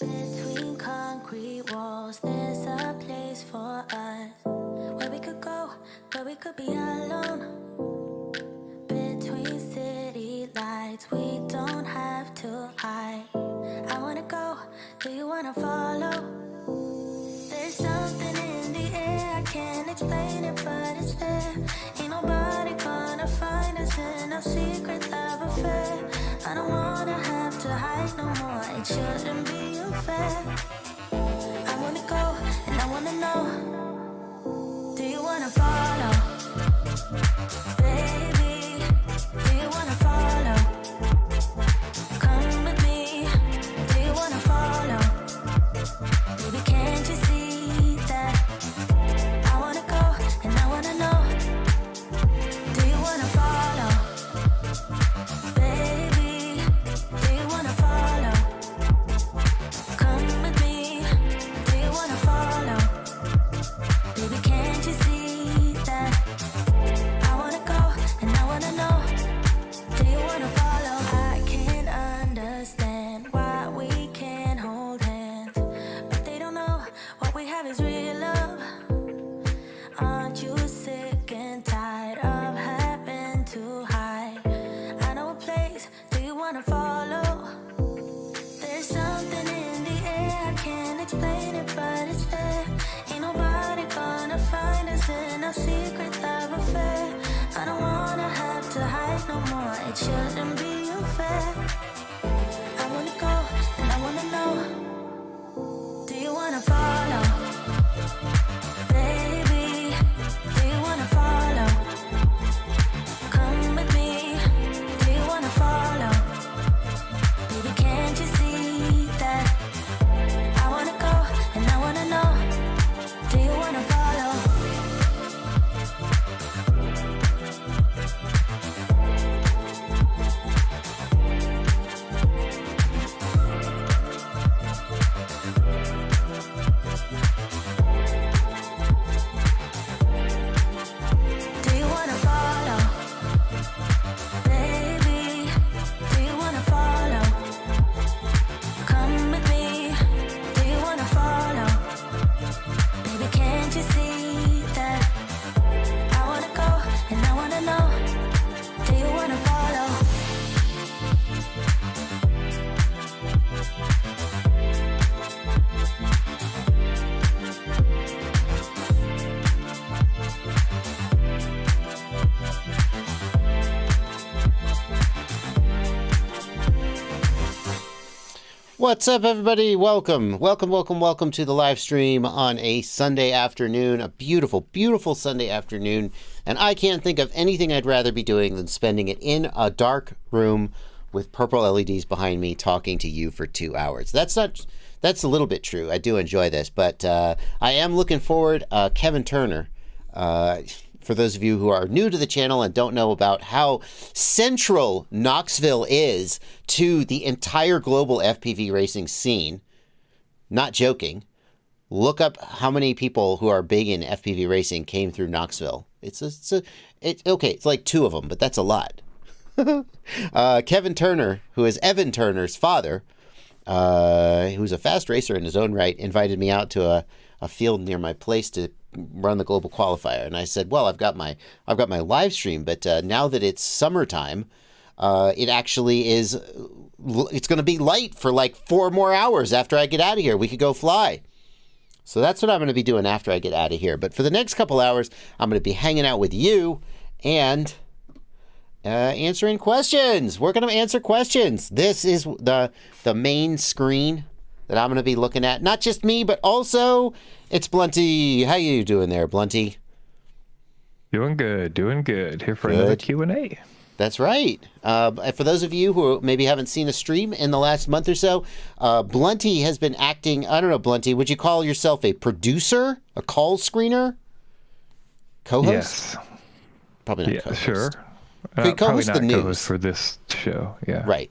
Between concrete walls, there's a place for us where we could go, where we could be alone. Between city lights, we don't have to hide. I wanna go, do you wanna follow? There's something in the air, I can't explain it, but it's there. Ain't nobody gonna find us in our secret love affair. I don't wanna have to hide no more, it shouldn't be unfair. I wanna go and I wanna know, do you wanna follow? Baby, do you wanna follow? Come with me, do you wanna follow? Baby, can't you see that? I wanna go and I wanna know, do you wanna follow? Baby, do you wanna follow? Come with me, do you wanna follow? Baby, can't you see that? I wanna go and I wanna know, do you wanna follow? I can't understand why we can't hold hands, but they don't know what we have is real love. Aren't you sick and tired of having to hide? I know a place, do you wanna follow? There's something in the air, I can't explain it, but it's there. Ain't nobody gonna find us in our secret love affair. I don't wanna have to hide no more, it shouldn't be unfair. I wanna go and I wanna know, do you wanna follow? Baby, do you wanna follow? Come with me, do you wanna follow? Baby, can't you see that? I wanna go and I wanna know, do you wanna follow? Do you wanna follow? Baby, do you wanna follow? Come with me, do you wanna follow? Baby, can't you see that? I wanna go and I wanna know, do you wanna follow? What's up, everybody? Welcome to the live stream on a Sunday afternoon, a beautiful, beautiful Sunday afternoon. And I can't think of anything I'd rather be doing than spending it in a dark room with purple LEDs behind me talking to you for 2 hours. That's a little bit true. I do enjoy this, but I am looking forward. Kevin Turner, for those of you who are new to the channel and don't know about how central Knoxville is to the entire global FPV racing scene, not joking, look up how many people who are big in FPV racing came through Knoxville. It's like 2 of them, but that's a lot. Kevin Turner, who is Evan Turner's father, who's a fast racer in his own right, invited me out to a field near my place to run the global qualifier. And I said, well, I've got my live stream, but now that it's summertime, it actually is, it's going to be light for like 4 more hours after I get out of here. We could go fly. So that's what I'm going to be doing after I get out of here. But for the next couple hours, I'm going to be hanging out with you and answering questions. We're going to answer questions. This is the main screen that I'm going to be looking at. Not just me, but also it's Blunty. How you doing there, Blunty? Doing good. Here for another Q&A. That's right. For those of you who maybe haven't seen a stream in the last month or so, Blunty has been acting, I don't know, Blunty, would you call yourself a producer? A call screener? Co-host? Yes. Probably not co-host. Sure. Co-host probably the not news. co-host for this show, yeah. Right.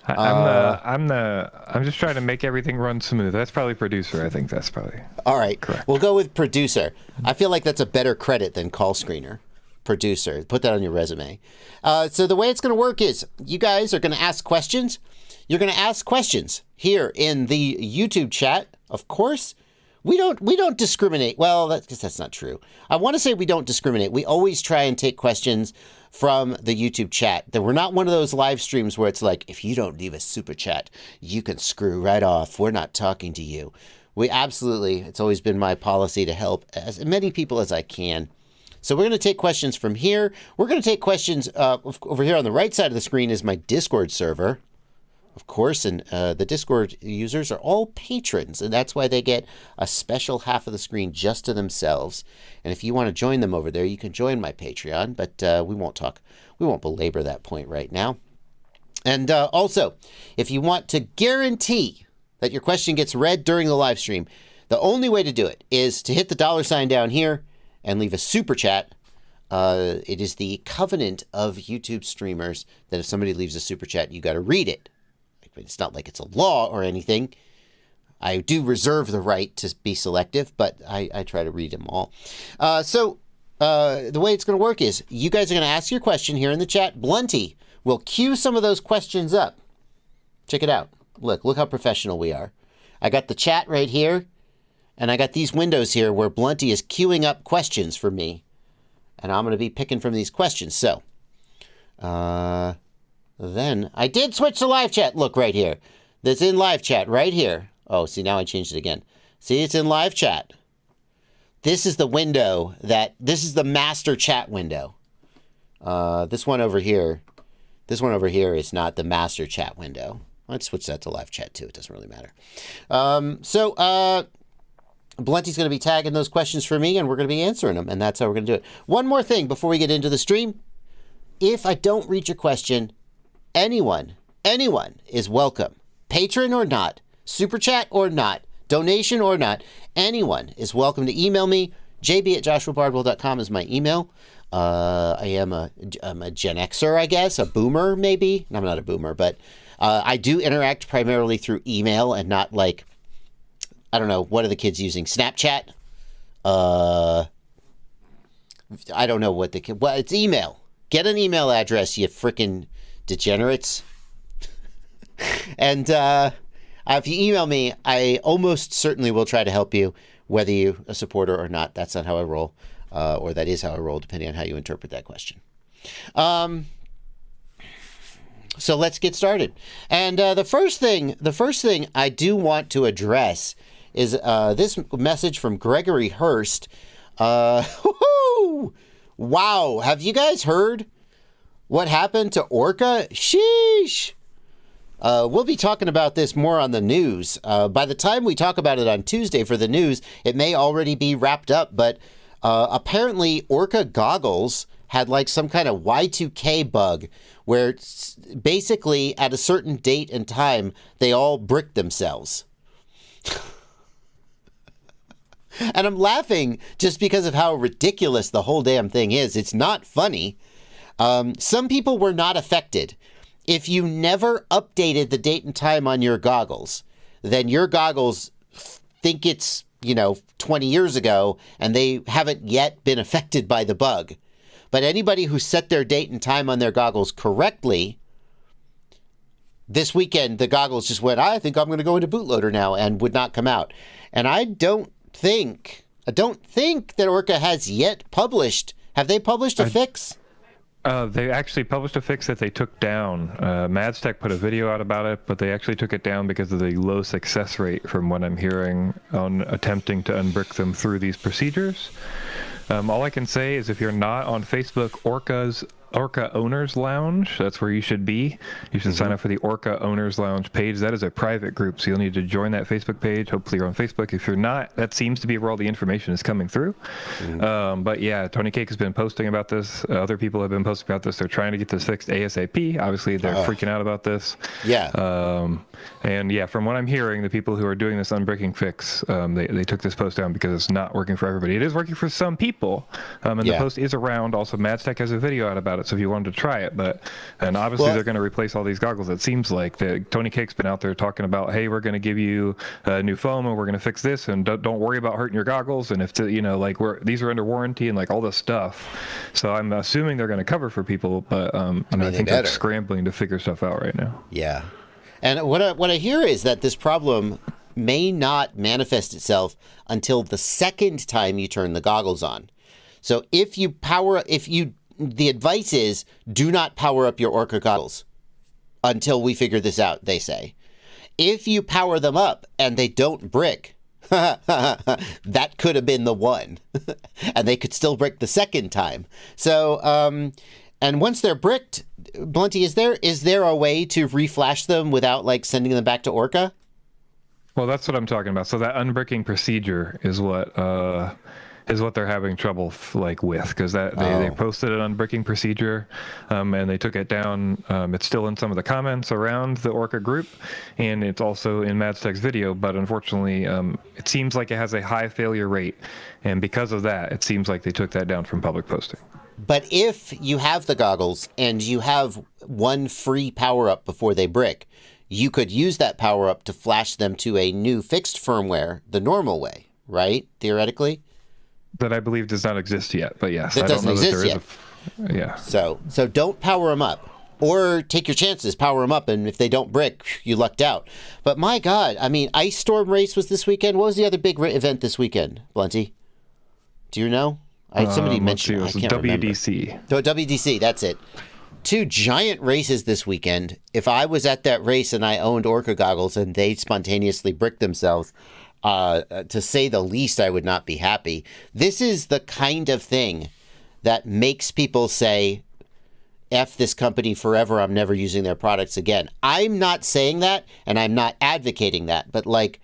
I'm just trying to make everything run smooth. That's probably producer. I think that's probably all right. Correct. We'll go with producer. I feel like that's a better credit than call screener. Producer. Put that on your resume. So the way it's going to work is you guys are going to ask questions. you're going to ask questions here in the YouTube chat. Of course, we don't discriminate. Well, that's not true. I want to say we don't discriminate. We always try and take questions from the YouTube chat. That we're not one of those live streams where it's like, if you don't leave a super chat, you can screw right off. We're not talking to you. We absolutely, it's always been my policy to help as many people as I can. So we're going to take questions from here. We're going to take questions over here on the right side of the screen is my Discord server. Of course, and the Discord users are all patrons, and that's why they get a special half of the screen just to themselves. And if you want to join them over there, you can join my Patreon, but we won't belabor that point right now. And also, if you want to guarantee that your question gets read during the live stream, the only way to do it is to hit the $ down here and leave a super chat. It is the covenant of YouTube streamers that if somebody leaves a super chat, you got to read it. It's not like it's a law or anything. I do reserve the right to be selective, but I try to read them all. So the way it's going to work is you guys are going to ask your question here in the chat. Blunty will queue some of those questions up. Check it out. Look how professional we are. I got the chat right here, and I got these windows here where Blunty is queuing up questions for me, and I'm going to be picking from these questions. So, then I did switch to live chat. Look right here. That's in live chat right here. Oh, see, now I changed it again. See, it's in live chat. This is the window this is the master chat window. This one over here is not the master chat window. Let's switch that to live chat too. It doesn't really matter. Blunty's going to be tagging those questions for me, and we're going to be answering them, and that's how we're going to do it. One more thing before we get into the stream. If I don't read your question, anyone is welcome. Patron or not, super chat or not, donation or not, anyone is welcome to email me. jb@joshuabardwell.com is my email. I'm a Gen Xer, I guess, a boomer maybe. No, I'm not a boomer, but I do interact primarily through email and not like, I don't know, what are the kids using? Snapchat? I don't know what it's email. Get an email address, you frickin' degenerates. And if you email me, I almost certainly will try to help you, whether you're a supporter or not. That's not how I roll, or that is how I roll, depending on how you interpret that question. So let's get started. And the first thing I do want to address is this message from Gregory Hurst. Wow, have you guys heard what happened to Orca? Sheesh. We'll be talking about this more on the news. By the time we talk about it on Tuesday for the news, it may already be wrapped up, but apparently Orca goggles had like some kind of Y2K bug where basically at a certain date and time, they all bricked themselves. And I'm laughing just because of how ridiculous the whole damn thing is. It's not funny. Some people were not affected. If you never updated the date and time on your goggles, then your goggles think it's, 20 years ago, and they haven't yet been affected by the bug. But anybody who set their date and time on their goggles correctly, this weekend, the goggles just went, I think I'm going to go into bootloader now, and would not come out. And I don't think that Orca has yet published. Have they published a fix? They actually published a fix that they took down. Madstech put a video out about it, but they actually took it down because of the low success rate from what I'm hearing on attempting to unbrick them through these procedures. All I can say is if you're not on Facebook, Orca Owners Lounge, that's where you should be. You should sign up for the Orca Owners Lounge page. That is a private group, so you'll need to join that Facebook page. Hopefully you're on Facebook. If you're not, that seems to be where all the information is coming through. But yeah, Tony Cake has been posting about this. Other people have been posting about this. They're trying to get this fixed ASAP. Obviously, they're freaking out about this. Yeah. And yeah, from what I'm hearing, the people who are doing this unbreaking fix, they took this post down because it's not working for everybody. It is working for some people, and the post is around. Also, Madstech has a video out about it, so if you wanted to try it, and obviously they're going to replace all these goggles. It seems like Tony Cake's been out there talking about, hey, we're going to give you a new foam, and we're going to fix this, and don't worry about hurting your goggles, and if these are under warranty and like all this stuff. So I'm assuming they're going to cover for people, but I think they're scrambling to figure stuff out right now. Yeah. And what I hear is that this problem may not manifest itself until the second time you turn the goggles on. So the advice is do not power up your Orca goggles until we figure this out, they say. If you power them up and they don't brick, that could have been the one. And they could still brick the second time. So, and once they're bricked, Blunty, is there a way to reflash them without like sending them back to Orca? Well, that's what I'm talking about. So that unbricking procedure is what they're having trouble with, because they posted an unbricking procedure, and they took it down. It's still in some of the comments around the Orca group, and it's also in Madstech's video. But unfortunately, it seems like it has a high failure rate, and because of that, it seems like they took that down from public posting. But if you have the goggles and you have one free power up before they brick, you could use that power up to flash them to a new fixed firmware the normal way, right? Theoretically. That I believe does not exist yet, but yes, It doesn't exist yet. Yeah. So don't power them up, or take your chances. Power them up, and if they don't brick, you lucked out. But my God, I mean, Ice Storm race was this weekend. What was the other big event this weekend, Blunty? Do you know? Somebody mentioned. It was I can't WDC. remember. So WDC, that's it. 2 giant races this weekend. If I was at that race and I owned Orca goggles and they spontaneously bricked themselves, to say the least, I would not be happy. This is the kind of thing that makes people say, F this company forever, I'm never using their products again. I'm not saying that, and I'm not advocating that, but like,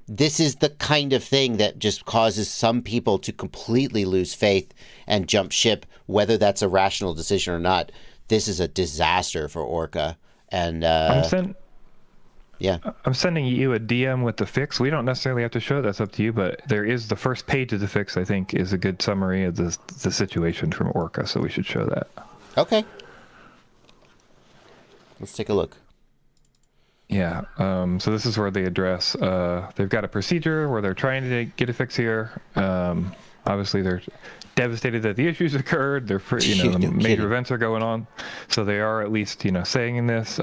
this is the kind of thing that just causes some people to completely lose faith and jump ship, whether that's a rational decision or not. This is a disaster for Orca. And I'm sending you a DM with the fix. We don't necessarily have to show that's up to you, but there is the first page of the fix, I think, is a good summary of the situation from Orca, so we should show that. Okay. Let's take a look. Yeah, so this is where they address, they've got a procedure where they're trying to get a fix here. Obviously, they're devastated that the issues occurred. They're, the major events are going on. So they are at least, saying in this.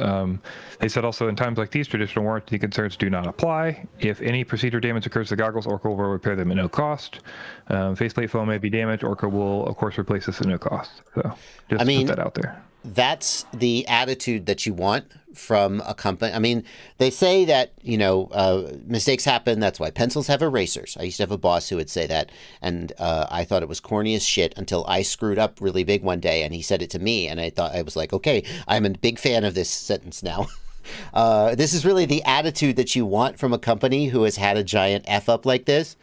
They said also in times like these, traditional warranty concerns do not apply. If any procedure damage occurs to goggles, Orca will repair them at no cost. Faceplate foam may be damaged. Orca will, of course, replace this at no cost. So just put that out there. That's the attitude that you want from a company. I mean, they say that, mistakes happen. That's why pencils have erasers. I used to have a boss who would say that. And I thought it was corny as shit until I screwed up really big one day and he said it to me. And I was like, okay, I'm a big fan of this sentence now. This is really the attitude that you want from a company who has had a giant F up like this.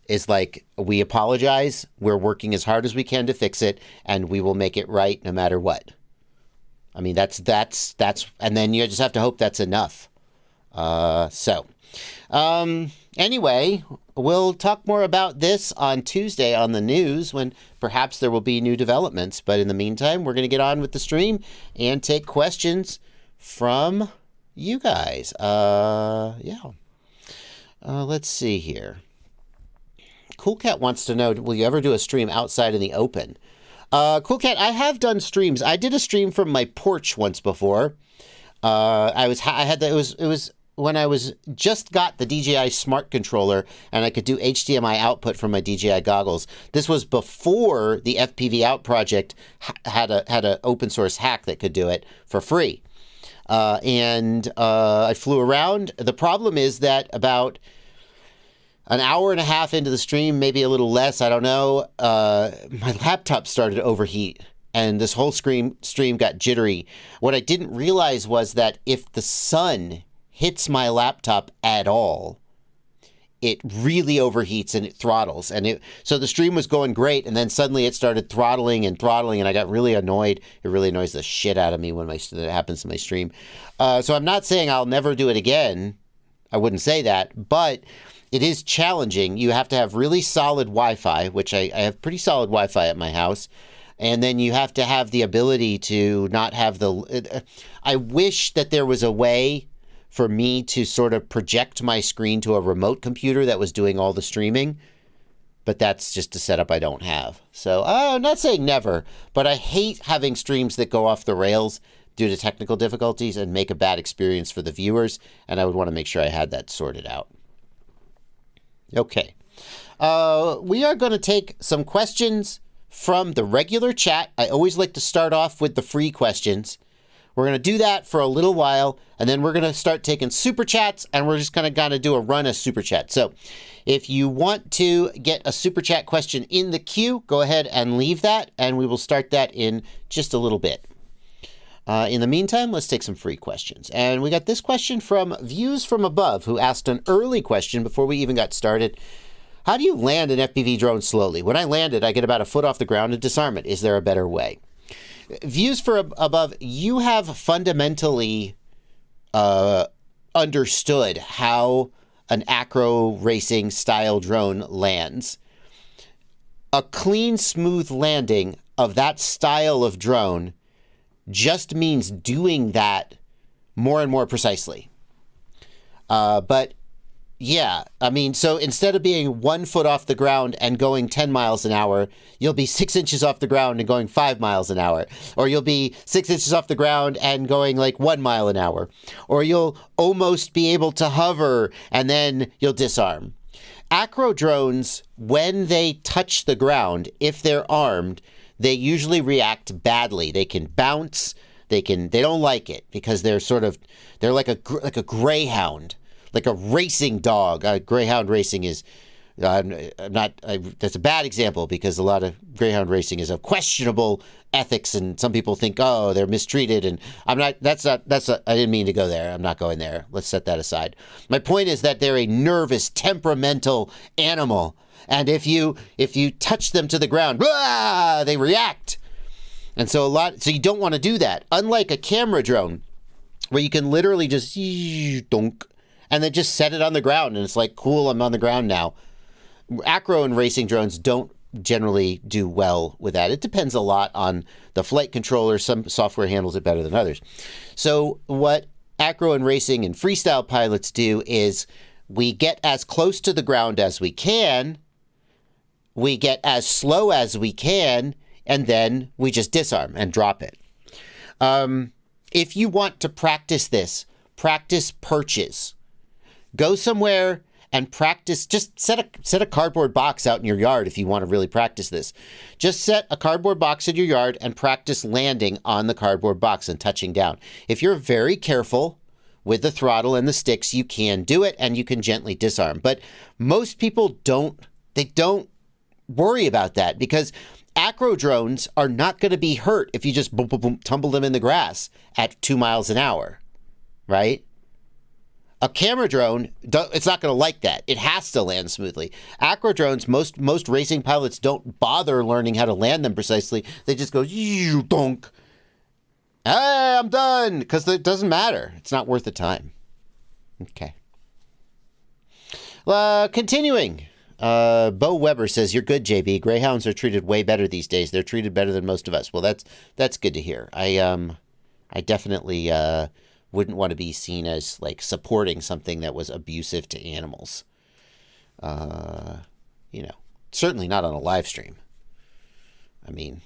Is like, we apologize. We're working as hard as we can to fix it, and we will make it right no matter what. I mean, that's, and then you just have to hope that's enough. Anyway, we'll talk more about this on Tuesday on the news when perhaps there will be new developments. But in the meantime, we're going to get on with the stream and take questions from you guys. Let's see here. Cool Cat wants to know, will you ever do a stream outside in the open? Cool Cat, I have done streams. I did a stream from my porch once before. It was when I was just got the DJI Smart Controller and I could do HDMI output from my DJI goggles. This was before the FPV Out project had a open source hack that could do it for free. I flew around. The problem is that about an hour and a half into the stream, maybe a little less, I don't know, my laptop started to overheat and this whole stream got jittery. What I didn't realize was that if the sun hits my laptop at all, it really overheats and it throttles. So the stream was going great, and then suddenly it started throttling, and I got really annoyed. It really annoys the shit out of me when that happens to my stream. So I'm not saying I'll never do it again. I wouldn't say that, but it is challenging. You have to have really solid Wi-Fi, which I have pretty solid Wi-Fi at my house. And then you have to have the ability to not have I wish that there was a way for me to sort of project my screen to a remote computer that was doing all the streaming. But that's just a setup I don't have. So I'm not saying never, but I hate having streams that go off the rails due to technical difficulties and make a bad experience for the viewers, and I would want to make sure I had that sorted out. Okay. We are going to take some questions from the regular chat. I always like to start off with the free questions. We're going to do that for a little while, and then we're going to start taking super chats, and we're just going to do a run of super chat. So if you want to get a super chat question in the queue, go ahead and leave that, and we will start that in just a little bit. In the meantime, let's take some free questions. And we got this question from Views From Above, who asked an early question before we even got started. How do you land an FPV drone slowly? When I land it, I get about a foot off the ground and disarm it. Is there a better way? Views for Above, you have fundamentally understood how an acro racing style drone lands. A clean, smooth landing of that style of drone just means doing that more and more precisely. But yeah, I mean, so instead of being 1 foot off the ground and going 10 miles an hour, you'll be 6 inches off the ground and going 5 miles an hour. Or you'll be 6 inches off the ground and going like 1 mile an hour. Or you'll almost be able to hover and then you'll disarm. Acro drones, when they touch the ground, if they're armed, they usually react badly. They can bounce. They don't like it because they're like a greyhound. Like a racing dog. Greyhound racing is, that's a bad example because a lot of greyhound racing is of questionable ethics and some people think, oh, they're mistreated. And I didn't mean to go there. I'm not going there. Let's set that aside. My point is that they're a nervous, temperamental animal. And if you touch them to the ground, they react. And so you don't want to do that. Unlike a camera drone where you can literally just donk, and then just set it on the ground, and it's like, cool, I'm on the ground now. Acro and racing drones don't generally do well with that. It depends a lot on the flight controller. Some software handles it better than others. So what acro and racing and freestyle pilots do is we get as close to the ground as we can, we get as slow as we can, and then we just disarm and drop it. If you want to practice this, practice perches. Go somewhere and practice. Just set a cardboard box out in your yard if you want to really practice this. Just set a cardboard box in your yard and practice landing on the cardboard box and touching down. If you're very careful with the throttle and the sticks, you can do it and you can gently disarm. But most people don't worry about that because acro drones are not going to be hurt if you just boom, boom, boom, tumble them in the grass at 2 miles an hour, right? A camera drone, it's not going to like that. It has to land smoothly. Acro drones, most racing pilots don't bother learning how to land them precisely. They just go, donk. Hey, I'm done. Because it doesn't matter. It's not worth the time. Okay. Continuing. Bo Weber says, you're good, JB. Greyhounds are treated way better these days. They're treated better than most of us. Well, that's good to hear. I definitely wouldn't want to be seen as like supporting something that was abusive to animals. Certainly not on a live stream. I mean,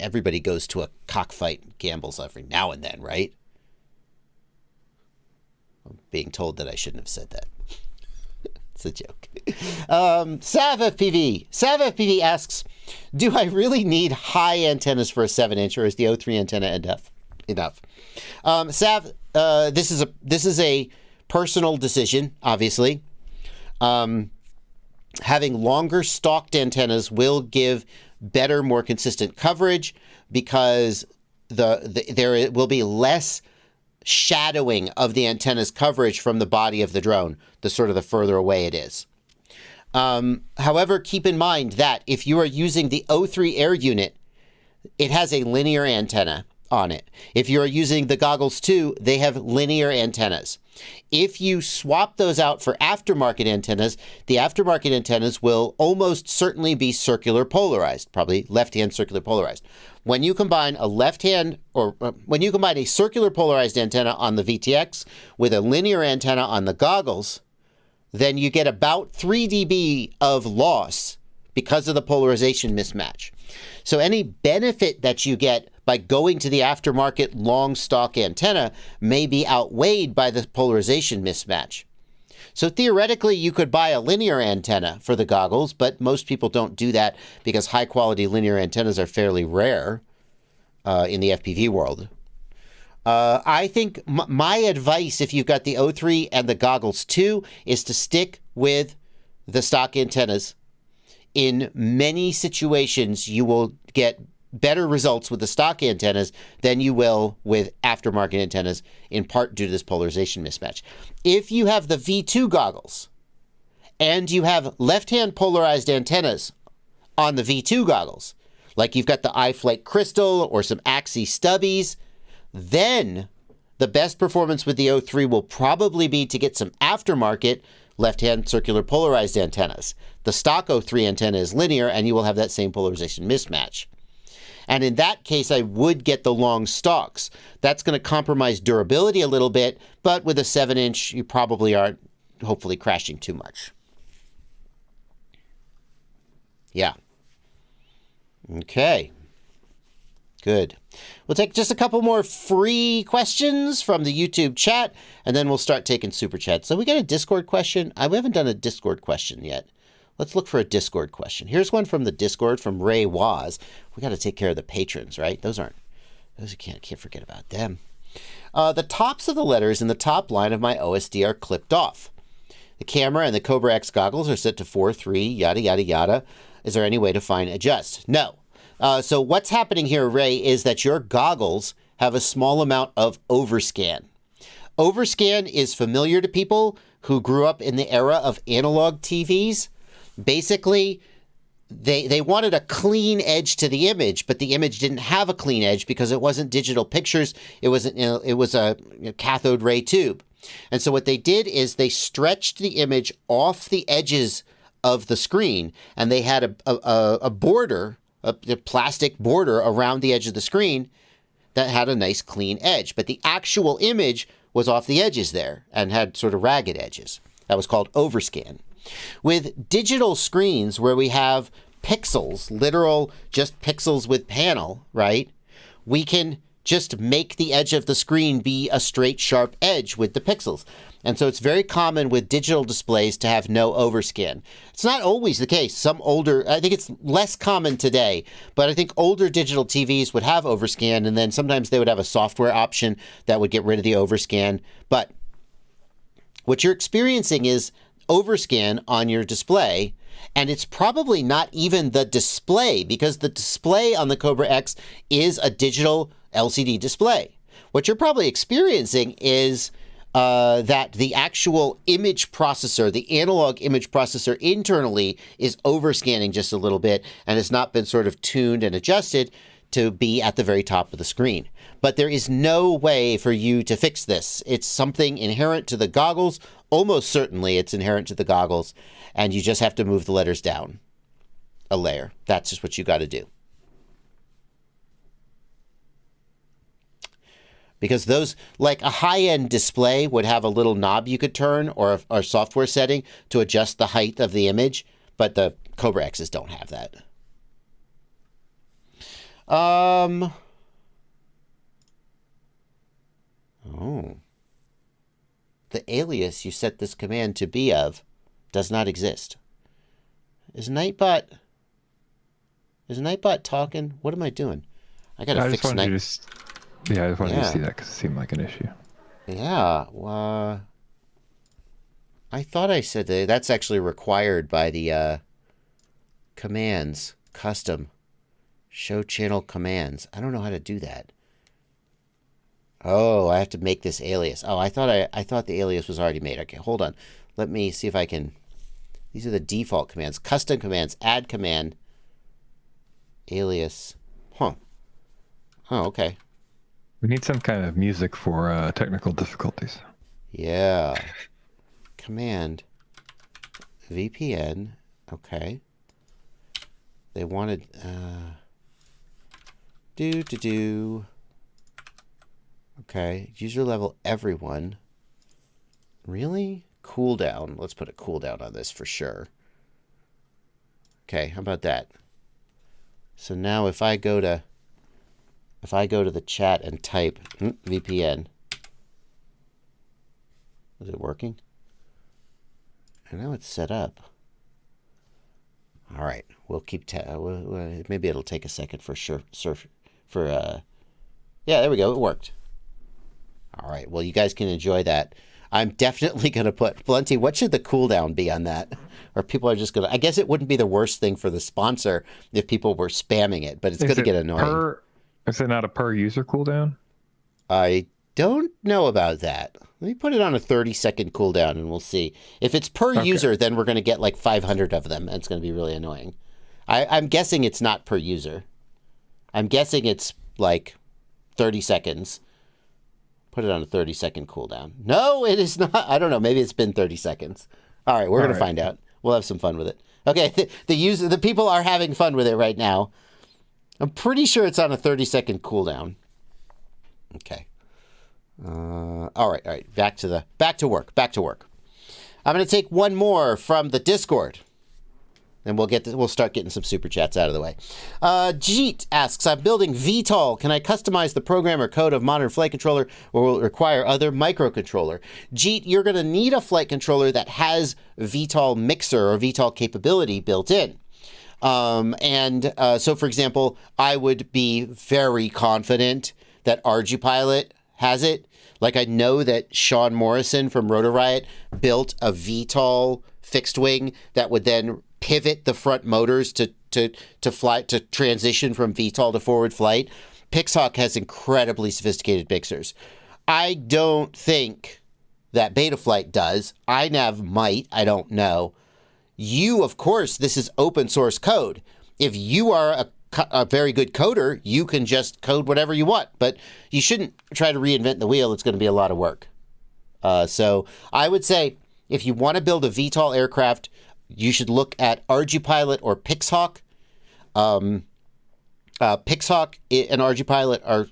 everybody goes to a cockfight, gambles every now and then, right? I'm being told that I shouldn't have said that. It's a joke. Sav FPV asks, do I really need high antennas for a 7-inch, or is the O3 antenna enough? Sav, this is a personal decision, obviously. Having longer stalked antennas will give better, more consistent coverage because there will be less shadowing of the antenna's coverage from the body of the drone, the further away it is. However, keep in mind that if you are using the O3 Air unit, it has a linear antenna on it. If you are using the Goggles 2, they have linear antennas. If you swap those out for aftermarket antennas, the aftermarket antennas will almost certainly be circular polarized, probably left-hand circular polarized. When you combine when you combine a circular polarized antenna on the VTX with a linear antenna on the goggles, then you get about 3 dB of loss because of the polarization mismatch. So any benefit that you get by going to the aftermarket long stock antenna may be outweighed by the polarization mismatch. So theoretically, you could buy a linear antenna for the goggles, but most people don't do that because high-quality linear antennas are fairly rare in the FPV world. I think my advice, if you've got the O3 and the goggles too, is to stick with the stock antennas. In many situations, you will get better results with the stock antennas than you will with aftermarket antennas, in part due to this polarization mismatch. If you have the V2 goggles and you have left-hand polarized antennas on the V2 goggles, like you've got the iFlight Crystal or some Axie stubbies, then the best performance with the O3 will probably be to get some aftermarket left-hand circular polarized antennas. The stock O3 antenna is linear, and you will have that same polarization mismatch. And in that case, I would get the long stalks. That's going to compromise durability a little bit, but with a 7-inch, you probably aren't, hopefully, crashing too much. Yeah. Okay. Good. We'll take just a couple more free questions from the YouTube chat, and then we'll start taking super chats. So we got a Discord question. We haven't done a Discord question yet. Let's look for a Discord question. Here's one from the Discord from Ray Waz. We got to take care of the patrons, right? Those you can't forget about them. The tops of the letters in the top line of my OSD are clipped off. The camera and the Cobra X goggles are set to 4.3, yada, yada, yada. Is there any way to fine adjust? No. So what's happening here, Ray, is that your goggles have a small amount of overscan. Overscan is familiar to people who grew up in the era of analog TVs. Basically, they wanted a clean edge to the image, but the image didn't have a clean edge because it wasn't digital pictures. It was a cathode ray tube. And so what they did is they stretched the image off the edges of the screen, and they had a border, a plastic border around the edge of the screen that had a nice clean edge. But the actual image was off the edges there and had sort of ragged edges. That was called overscan. With digital screens where we have pixels, literal just pixels with panel, right? We can just make the edge of the screen be a straight, sharp edge with the pixels. And so it's very common with digital displays to have no overscan. It's not always the case. I think it's less common today, but I think older digital TVs would have overscan, and then sometimes they would have a software option that would get rid of the overscan. But what you're experiencing is overscan on your display, and it's probably not even the display, because the display on the Cobra X is a digital LCD display. What you're probably experiencing is that the actual image processor, the analog image processor internally, is overscanning just a little bit and has not been sort of tuned and adjusted to be at the very top of the screen. But there is no way for you to fix this. It's something inherent to the goggles. Almost certainly it's inherent to the goggles, and you just have to move the letters down a layer. That's just what you got to do. Because those, like a high-end display would have a little knob you could turn, or a software setting to adjust the height of the image, but the Cobra X's don't have that. Oh. The alias you set this command to be of does not exist. Is Nightbot talking? What am I doing? I gotta fix Nightbot. Yeah, I just wanted to see that because it seemed like an issue. Yeah, I thought I said that's actually required by the commands, custom, show channel commands. I don't know how to do that. Oh, I have to make this alias. Oh, I thought the alias was already made. Okay, hold on. Let me see if I can. These are the default commands. Custom commands, add command, alias. Huh. Oh, okay. We need some kind of music for technical difficulties. Yeah. Command. VPN. Okay. They wanted... Okay. User level everyone. Really? Cooldown. Let's put a cooldown on this for sure. Okay, how about that? So now if I go to if I go to the chat and type VPN, is it working? I know it's set up. All right, we'll keep. Maybe it'll take a second for sure. Yeah, there we go. It worked. All right. Well, you guys can enjoy that. I'm definitely going to put plenty. What should the cooldown be on that? Or people are just going to. I guess it wouldn't be the worst thing for the sponsor if people were spamming it, but it's going to get annoying. Is it not a per user cooldown? I don't know about that. Let me put it on a 30-second cooldown and we'll see. If it's per user, then we're going to get like 500 of them, and it's going to be really annoying. I'm guessing it's not per user. I'm guessing it's like 30 seconds. Put it on a 30-second cooldown. No, it is not. I don't know. Maybe it's been 30 seconds. All right, we're going to find out. We'll have some fun with it. Okay, the people are having fun with it right now. I'm pretty sure it's on a 30-second cooldown. Okay. All right. Back to work. I'm going to take one more from the Discord, and we'll start getting some super chats out of the way. Jeet asks, I'm building VTOL. Can I customize the program or code of modern flight controller, or will it require other microcontroller? Jeet, you're going to need a flight controller that has VTOL mixer or VTOL capability built in. So, for example, I would be very confident that ArduPilot has it. Like, I know that Sean Morrison from Rotor Riot built a VTOL fixed wing that would then pivot the front motors to fly, to transition from VTOL to forward flight. Pixhawk has incredibly sophisticated mixers. I don't think that Betaflight does. iNav might. I don't know. You, of course, this is open source code. If you are a very good coder, you can just code whatever you want, but you shouldn't try to reinvent the wheel. It's going to be a lot of work. So I would say if you want to build a VTOL aircraft, you should look at ArduPilot or Pixhawk. Pixhawk and ArduPilot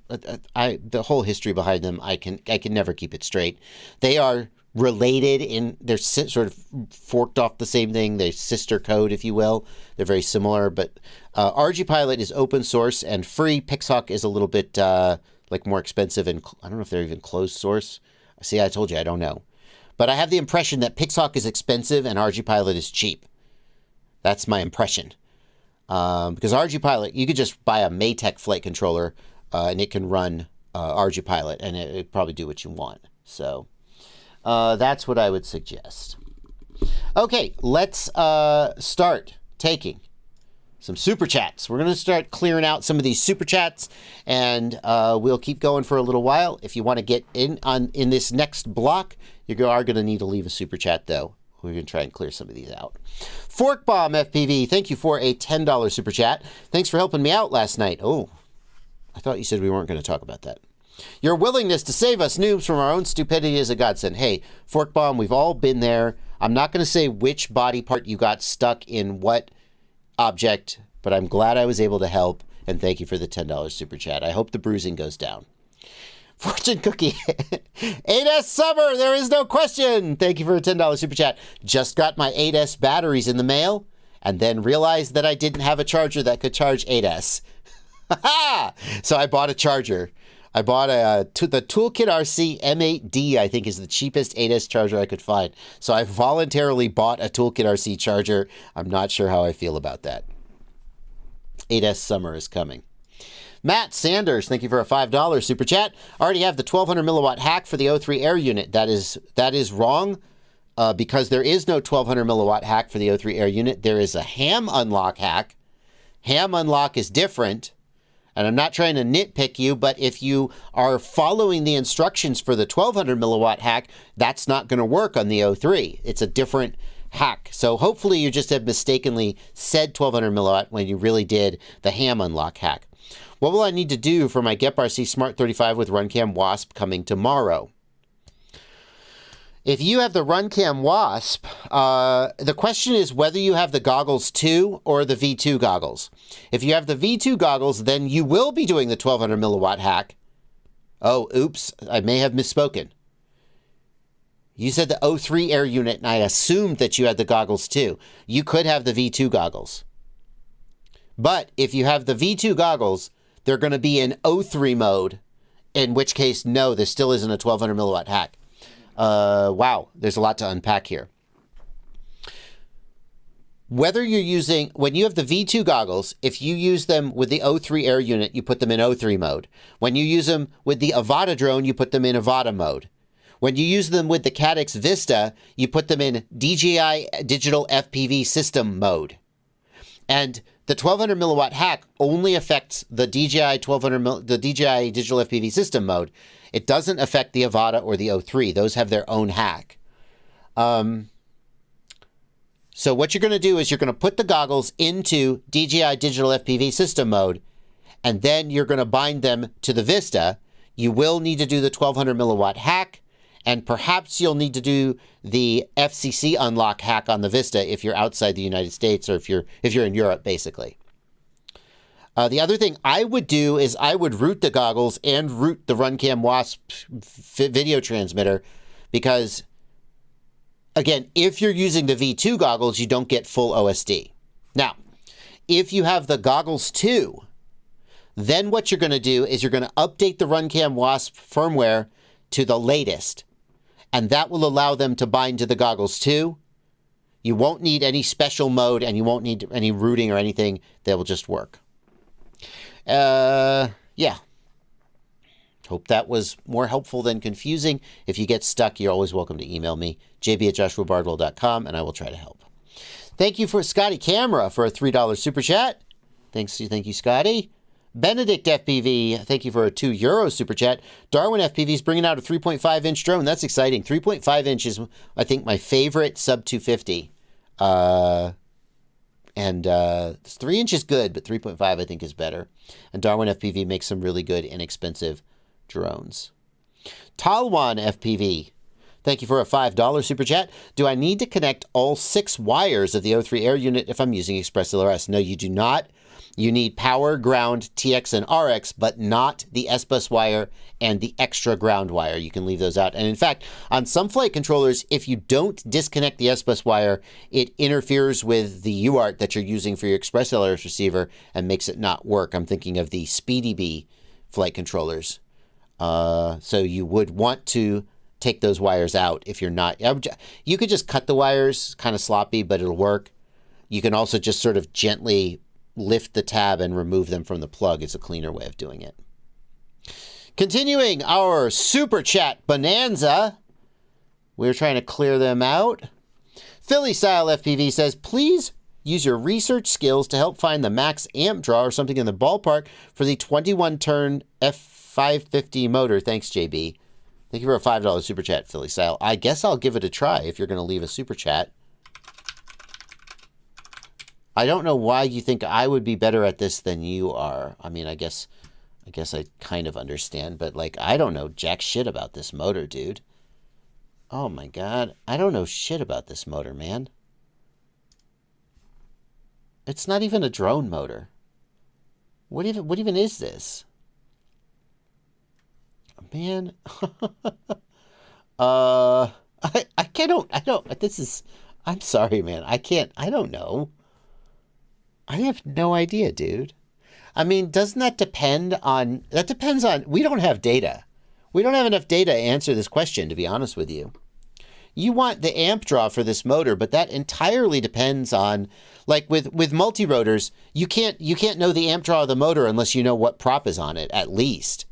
are the whole history behind them. I can never keep it straight. They are related in they're sort of forked off the same thing. They're sister code, if you will. They're very similar, but ArduPilot is open source and free. Pixhawk is a little bit like more expensive, and I don't know if they're even closed source. See, I told you I don't know, but I have the impression that Pixhawk is expensive and ArduPilot is cheap. That's my impression. Because ArduPilot, you could just buy a Maytech flight controller and it can run ArduPilot, and it probably do what you want. So that's what I would suggest. Okay, let's start taking some super chats. We're going to start clearing out some of these super chats, and we'll keep going for a little while. If you want to get in this next block, you are going to need to leave a super chat, though. We're going to try and clear some of these out. Forkbomb FPV, thank you for a $10 super chat. Thanks for helping me out last night. Oh, I thought you said we weren't going to talk about that. Your willingness to save us noobs from our own stupidity is a godsend. Hey, Forkbomb, we've all been there. I'm not going to say which body part you got stuck in what object, but I'm glad I was able to help, and thank you for the $10 super chat. I hope the bruising goes down. Fortune Cookie, 8S Summer, there is no question. Thank you for a $10 super chat. Just got my 8S batteries in the mail, and then realized that I didn't have a charger that could charge 8S. So I bought a charger. I bought the Toolkit RC M8D, I think is the cheapest 8S charger I could find. So I voluntarily bought a Toolkit RC charger. I'm not sure how I feel about that. 8S Summer is coming. Matt Sanders, thank you for a $5 super chat. Already have the 1200 milliwatt hack for the O3 air unit. That is wrong because there is no 1200 milliwatt hack for the O3 air unit. There is a ham unlock hack. Ham unlock is different. And I'm not trying to nitpick you, but if you are following the instructions for the 1200 milliwatt hack, that's not going to work on the O3. It's a different hack. So hopefully you just have mistakenly said 1200 milliwatt when you really did the ham unlock hack. What will I need to do for my GetRC Smart 35 with RunCam Wasp coming tomorrow? If you have the RunCam Wasp, the question is whether you have the goggles 2 or the V2 goggles. If you have the V2 goggles, then you will be doing the 1200 milliwatt hack. Oh, oops, I may have misspoken. You said the O3 air unit, and I assumed that you had the goggles too. You could have the V2 goggles. But if you have the V2 goggles, they're going to be in O3 mode, in which case, no, there still isn't a 1200 milliwatt hack. Wow, there's a lot to unpack here. Whether you're using, when you have the V2 goggles, if you use them with the O3 air unit, you put them in O3 mode. When you use them with the Avata drone, you put them in Avata mode. When you use them with the Caddx Vista, you put them in DJI Digital FPV System mode. And the 1200 milliwatt hack only affects the DJI Digital FPV System mode. It doesn't affect the Avata or the O3. Those have their own hack. So what you're going to do is you're going to put the goggles into DJI Digital FPV System mode, and then you're going to bind them to the Vista. You will need to do the 1200 milliwatt hack, and perhaps you'll need to do the FCC unlock hack on the Vista if you're outside the United States, or if you're in Europe, basically. The other thing I would do is I would root the goggles and root the Runcam Wasp video transmitter, because again, if you're using the V2 goggles, you don't get full OSD. Now, if you have the goggles 2, then what you're going to do is you're going to update the Runcam Wasp firmware to the latest, and that will allow them to bind to the goggles 2. You won't need any special mode, and you won't need any rooting or anything. They will just work. Yeah. Hope that was more helpful than confusing. If you get stuck, you're always welcome to email me, jb@joshuabardwell.com, and I will try to help. Thank you for Scotty Camera for a $3 super chat. Thank you, Scotty. Benedict FPV, thank you for a €2 super chat. Darwin FPV is bringing out a 3.5-inch drone. That's exciting. 3.5 inch is, I think, my favorite sub 250. 3 inch is good, but 3.5 I think is better. And Darwin FPV makes some really good, inexpensive drones. Talwan FPV, thank you for a $5 super chat. Do I need to connect all 6 wires of the O3 air unit if I'm using ExpressLRS? No, you do not. You need power, ground, TX, and RX, but not the S-Bus wire and the extra ground wire. You can leave those out. And in fact, on some flight controllers, if you don't disconnect the S-Bus wire, it interferes with the UART that you're using for your ExpressLRS receiver and makes it not work. I'm thinking of the SpeedyBee flight controllers. So you would want to take those wires out if you're not. You could just cut the wires, kind of sloppy, but it'll work. You can also just sort of gently lift the tab and remove them from the plug. It's a cleaner way of doing it. Continuing our super chat bonanza. We're trying to clear them out. Philly Style FPV says, please use your research skills to help find the max amp draw or something in the ballpark for the 21-turn F550 motor. Thanks, JB. Thank you for a $5 super chat, Philly Style. I guess I'll give it a try if you're going to leave a super chat. I don't know why you think I would be better at this than you are. I mean, I guess I kind of understand, but like, I don't know jack shit about this motor, dude. Oh my God. I don't know shit about this motor, man. It's not even a drone motor. What even is this? Man. I don't, this is, I'm sorry, man. I don't know. I have no idea, dude. I mean, doesn't that depend on, we don't have data. We don't have enough data to answer this question, to be honest with you. You want the amp draw for this motor, but that entirely depends on, like with multi-rotors, you can't know the amp draw of the motor unless you know what prop is on it, at least.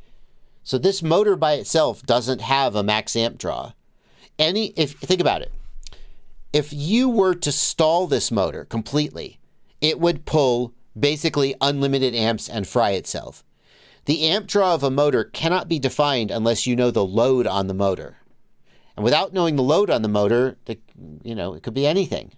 So this motor by itself doesn't have a max amp draw. Think about it. If you were to stall this motor completely, it would pull basically unlimited amps and fry itself. The amp draw of a motor cannot be defined unless you know the load on the motor. And without knowing the load on the motor, it could be anything.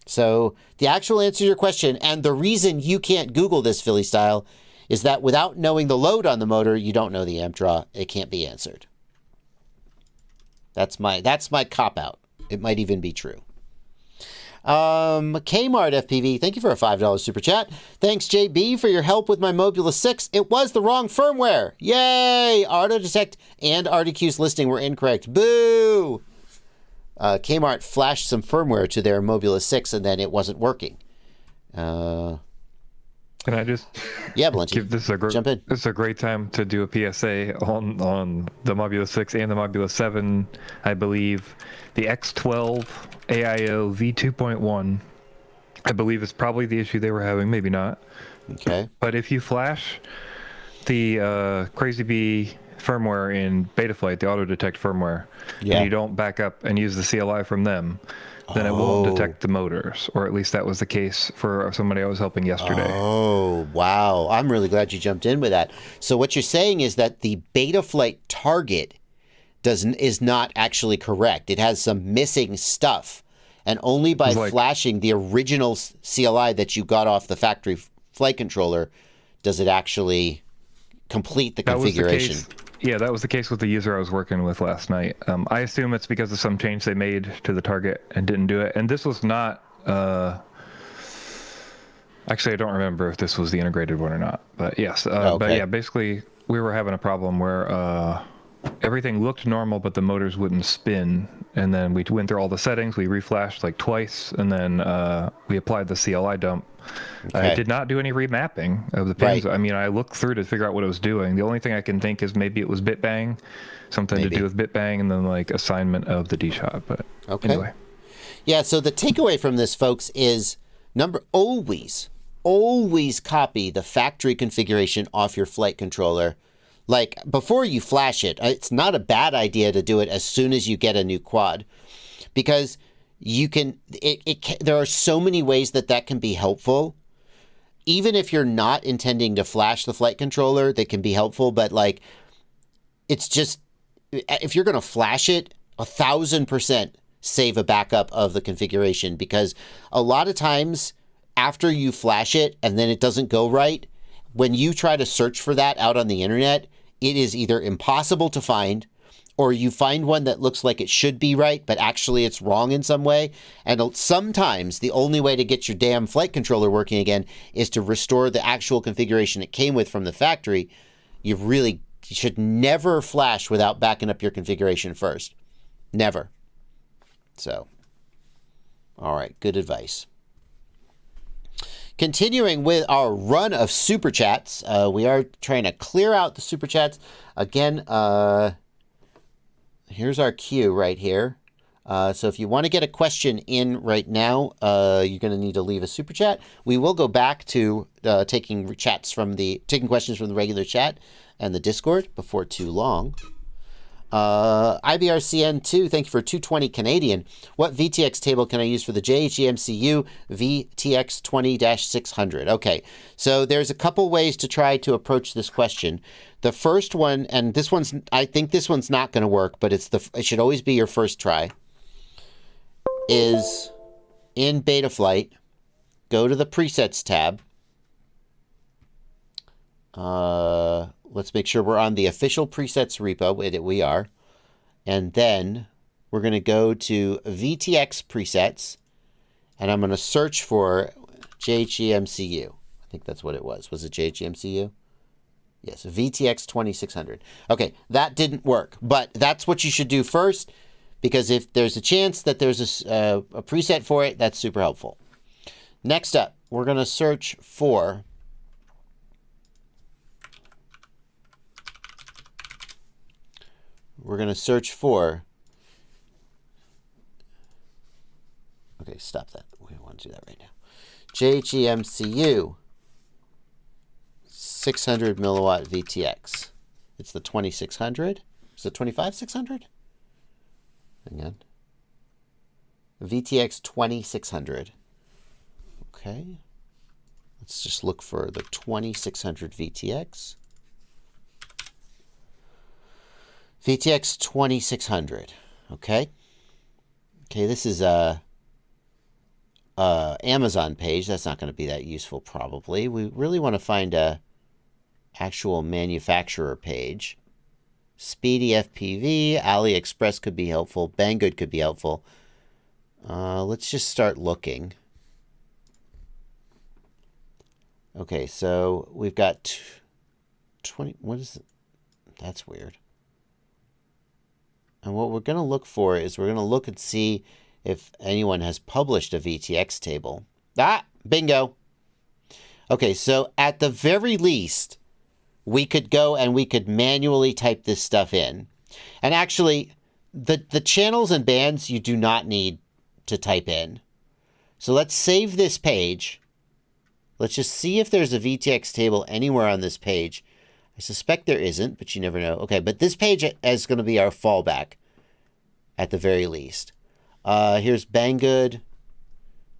So the actual answer to your question, and the reason you can't Google this, Philly Style, is that without knowing the load on the motor, you don't know the amp draw. It can't be answered. That's my cop-out. It might even be true. Kmart FPV, thank you for a $5 super chat. Thanks, JB, for your help with my Mobula 6. It was the wrong firmware. Yay! AutoDetect and RDQ's listing were incorrect. Boo! Kmart flashed some firmware to their Mobula 6 and then it wasn't working. Can I just Yeah, Blunty. give this a Jump in. this is a great time to do a PSA on the Mobula 6 and the Mobula 7, I believe. The X12 AIO V2.1, I believe, is probably the issue they were having, maybe not. Okay. But if you flash the Crazy Bee firmware in Betaflight, the auto detect firmware, Yeah. and you don't back up and use the CLI from them, then it won't detect the motors, or at least that was the case for somebody I was helping yesterday. Oh, wow. I'm really glad you jumped in with that. So what you're saying is that the Betaflight target is not actually correct. It has some missing stuff. And only by flashing the original CLI that you got off the factory flight controller does it actually complete the configuration. Yeah, that was the case with the user I was working with last night. I assume it's because of some change they made to the target and didn't do it. And this was not... actually, I don't remember if this was the integrated one or not. But yes. Okay. But yeah, basically, we were having a problem where everything looked normal, but the motors wouldn't spin. And then we went through all the settings. We reflashed like twice. And then we applied the CLI dump. Okay. I did not do any remapping of the pins. Right. I mean, I looked through to figure out what it was doing. The only thing I can think is maybe it was bit bang, something to do with bit bang, and then like assignment of the D shot. But anyway. Yeah. So the takeaway from this, folks, is always copy the factory configuration off your flight controller. Like before you flash it, it's not a bad idea to do it as soon as you get a new quad, because you can, there are so many ways that can be helpful. Even if you're not intending to flash the flight controller, that can be helpful. But like, it's just, if you're going to flash it, 1,000% save a backup of the configuration, because a lot of times after you flash it and then it doesn't go right, when you try to search for that out on the internet, it is either impossible to find, or you find one that looks like it should be right, but actually it's wrong in some way. And sometimes the only way to get your damn flight controller working again is to restore the actual configuration it came with from the factory. You should never flash without backing up your configuration first. Never. So, all right, good advice. Continuing with our run of super chats, we are trying to clear out the super chats. Again, here's our queue right here. So if you want to get a question in right now, you're going to need to leave a super chat. We will go back to taking questions from the regular chat and the Discord before too long. IBRCN2, thank you for 220 Canadian. What VTX table can I use for the JHEMCU VTX 20-600? Okay, so there's a couple ways to try to approach this question. The first one, and I think this one's not going to work, but it should always be your first try, is in Betaflight, go to the presets tab. Let's make sure we're on the official presets repo. We are. And then we're going to go to VTX presets, and I'm going to search for JHEMCU. I think that's what it was. Was it JHEMCU? Yes, VTX 2600. Okay, that didn't work, but that's what you should do first, because if there's a chance that there's a preset for it, that's super helpful. Next up, we're going to search for okay, stop that. We don't want to do that right now. JHEMCU 600 milliwatt VTX. It's the 2600. Is it 25600? Hang on. VTX 2600. Okay. Let's just look for the 2600 VTX. VTX 2600. Okay. Okay, this is a Amazon page. That's not going to be that useful probably. We really want to find a actual manufacturer page. Speedy FPV, AliExpress could be helpful. Banggood could be helpful. Let's just start looking. Okay, so we've got 20. What is it? That's weird. And what we're going to look for is we're going to look and see if anyone has published a VTX table. Ah, bingo. Okay, so at the very least, we could go and we could manually type this stuff in. And actually, the channels and bands you do not need to type in. So let's save this page. Let's just see if there's a VTX table anywhere on this page. I suspect there isn't, but you never know. Okay, but this page is going to be our fallback at the very least. Here's Banggood.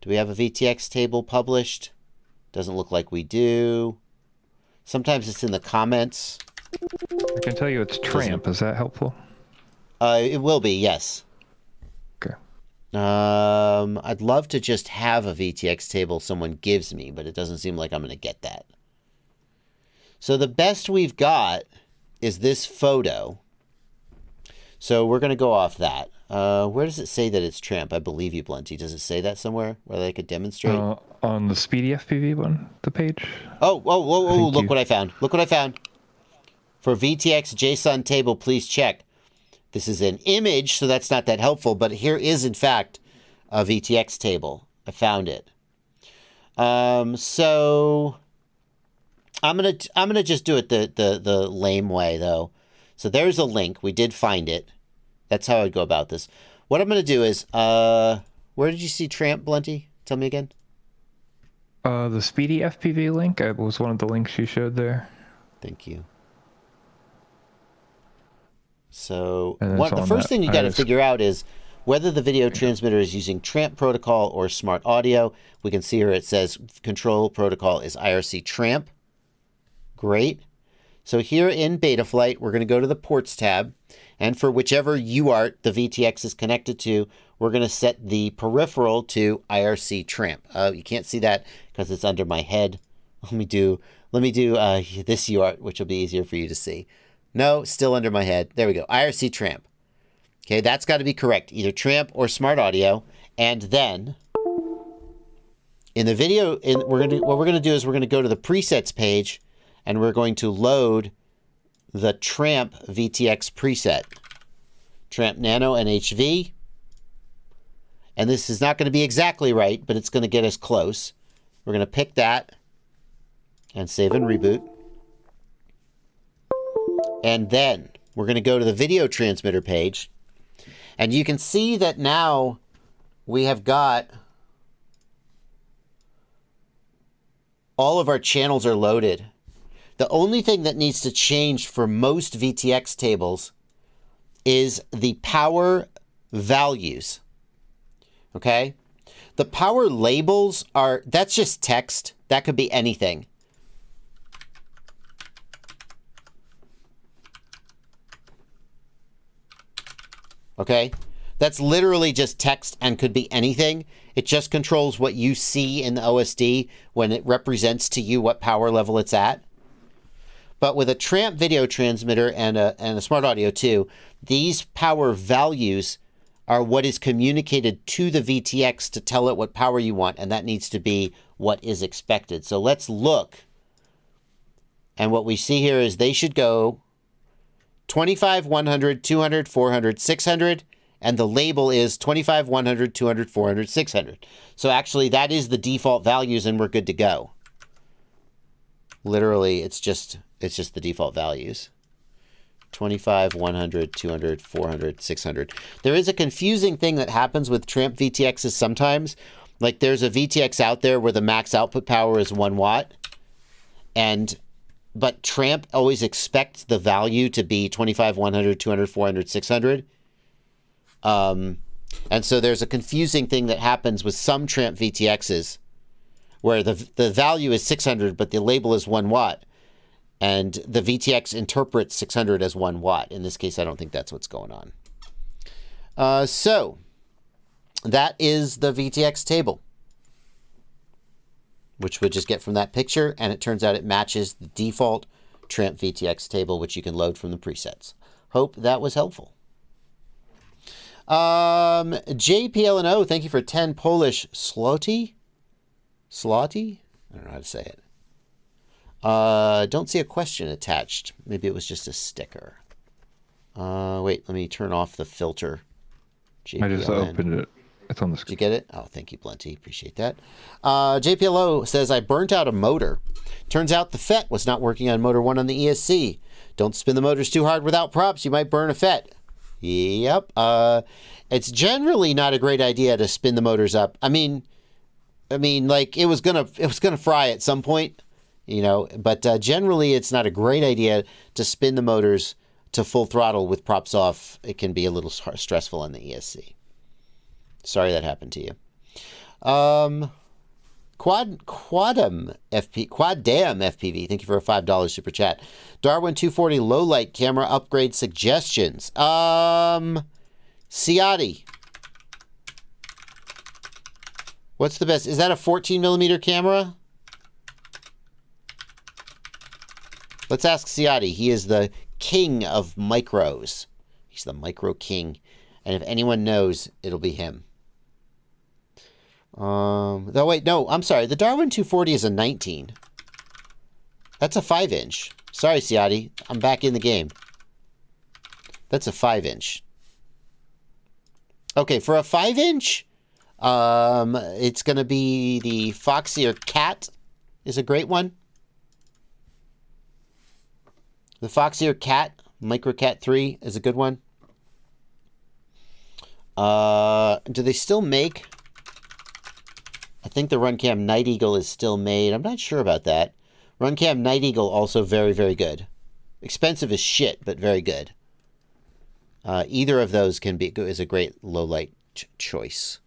Do we have a VTX table published? Doesn't look like we do. Sometimes it's in the comments. I can tell you it's Tramp. Is that helpful? It will be, yes. Okay. I'd love to just have a VTX table someone gives me, but it doesn't seem like I'm going to get that. So the best we've got is this photo. So we're going to go off that. Where does it say that it's Tramp? I believe you, Blunty. Does it say that somewhere where they could demonstrate? On the Speedy FPV one, the page. Oh, look what I found. Look what I found. For VTX JSON table, please check. This is an image, so that's not that helpful, but here is, in fact, a VTX table. I found it. So I'm gonna just do it the lame way, though. So there's a link. We did find it. That's how I'd go about this. What I'm gonna do is, where did you see Tramp, Blunty? Tell me again. The Speedy FPV link was one of the links you showed there. Thank you. So the first thing you got to figure out is whether the video transmitter is using Tramp protocol or smart audio. We can see here it says control protocol is IRC Tramp. Great. So here in Betaflight, we're going to go to the ports tab. And for whichever UART the VTX is connected to, we're going to set the peripheral to IRC Tramp. You can't see that because it's under my head. Let me do this UART, which will be easier for you to see. No, still under my head. There we go. IRC Tramp. Okay, that's got to be correct. Either Tramp or smart audio. And then in the video, what we're going to do is we're going to go to the presets page and we're going to load the Tramp VTX preset. Tramp Nano NHV. And this is not going to be exactly right, but it's going to get us close. We're going to pick that and save and reboot. And then we're going to go to the video transmitter page. And you can see that now we have got all of our channels are loaded. The only thing that needs to change for most VTX tables is the power values. Okay? The power labels that's just text. That could be anything. Okay? That's literally just text and could be anything. It just controls what you see in the OSD when it represents to you what power level it's at. But with a Tramp video transmitter and a smart audio too, these power values are what is communicated to the VTX to tell it what power you want, and that needs to be what is expected. So let's look. And what we see here is they should go 25, 100, 200, 400, 600, and the label is 25, 100, 200, 400, 600. So actually that is the default values and we're good to go. Literally, it's just the default values. 25, 100, 200, 400, 600. There is a confusing thing that happens with Tramp VTXs sometimes. Like there's a VTX out there where the max output power is 1 watt. But Tramp always expects the value to be 25, 100, 200, 400, 600. And so there's a confusing thing that happens with some Tramp VTXs where the value is 600, but the label is 1 watt. And the VTX interprets 600 as 1 watt. In this case, I don't think that's what's going on. So that is the VTX table, which we just get from that picture. And it turns out it matches the default Tramp VTX table, which you can load from the presets. Hope that was helpful. JPLNO, thank you for 10 Polish zloty. Zloty? I don't know how to say it. Don't see a question attached. Maybe it was just a sticker. Wait, let me turn off the filter. JPLN. I just opened it. It's on the Did screen. you get it? Oh, thank you, Blunty. Appreciate that. JPLO says, I burnt out a motor. Turns out the FET was not working on motor 1 on the ESC. Don't spin the motors too hard without props. You might burn a FET. Yep. It's generally not a great idea to spin the motors up. I mean, like it was gonna fry at some point, but generally it's not a great idea to spin the motors to full throttle with props off. It can be a little stressful on the ESC. Sorry that happened to you. Quaddam FPV. Thank you for a $5 super chat. Darwin 240 low light camera upgrade suggestions. Ciotti. What's the best? Is that a 14 millimeter camera? Let's ask Ciotti. He is the king of micros. He's the micro king. And if anyone knows, it'll be him. Oh, wait, no, I'm sorry. The Darwin 240 is a 19. That's a 5-inch. Sorry, Ciotti. I'm back in the game. That's a 5-inch. Okay, for a 5-inch, it's going to be the Foxier Cat is a great one. The Foxier Cat, Microcat 3 is a good one. Do they still make... I think the Runcam Night Eagle is still made. I'm not sure about that. Runcam Night Eagle also very, very good. Expensive as shit, but very good. Either of those is a great low light choice.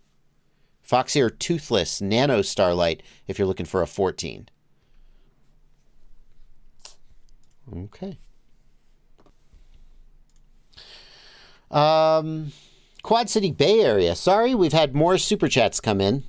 Foxier Toothless Nano Starlight if you're looking for a 14. Okay. Quad City Bay Area. Sorry, we've had more super chats come in.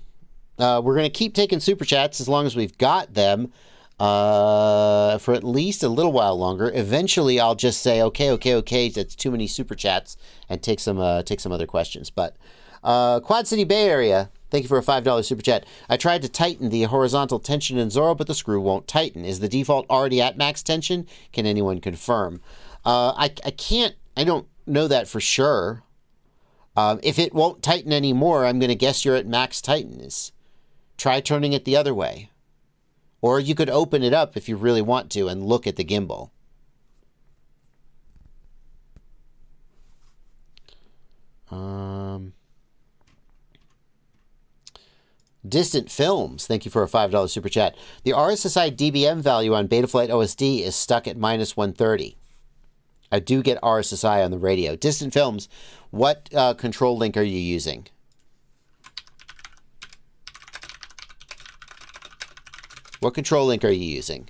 We're going to keep taking super chats as long as we've got them for at least a little while longer. Eventually, I'll just say, okay, that's too many super chats and take some other questions. But Quad City Bay Area, thank you for a $5 super chat. I tried to tighten the horizontal tension in Zorro, but the screw won't tighten. Is the default already at max tension? Can anyone confirm? I don't know that for sure. If it won't tighten anymore, I'm going to guess you're at max tightness. Try turning it the other way. Or you could open it up if you really want to and look at the gimbal. Distant Films, thank you for a $5 super chat. The RSSI DBM value on Betaflight OSD is stuck at -130. I do get RSSI on the radio. Distant Films, what control link are you using? What control link are you using?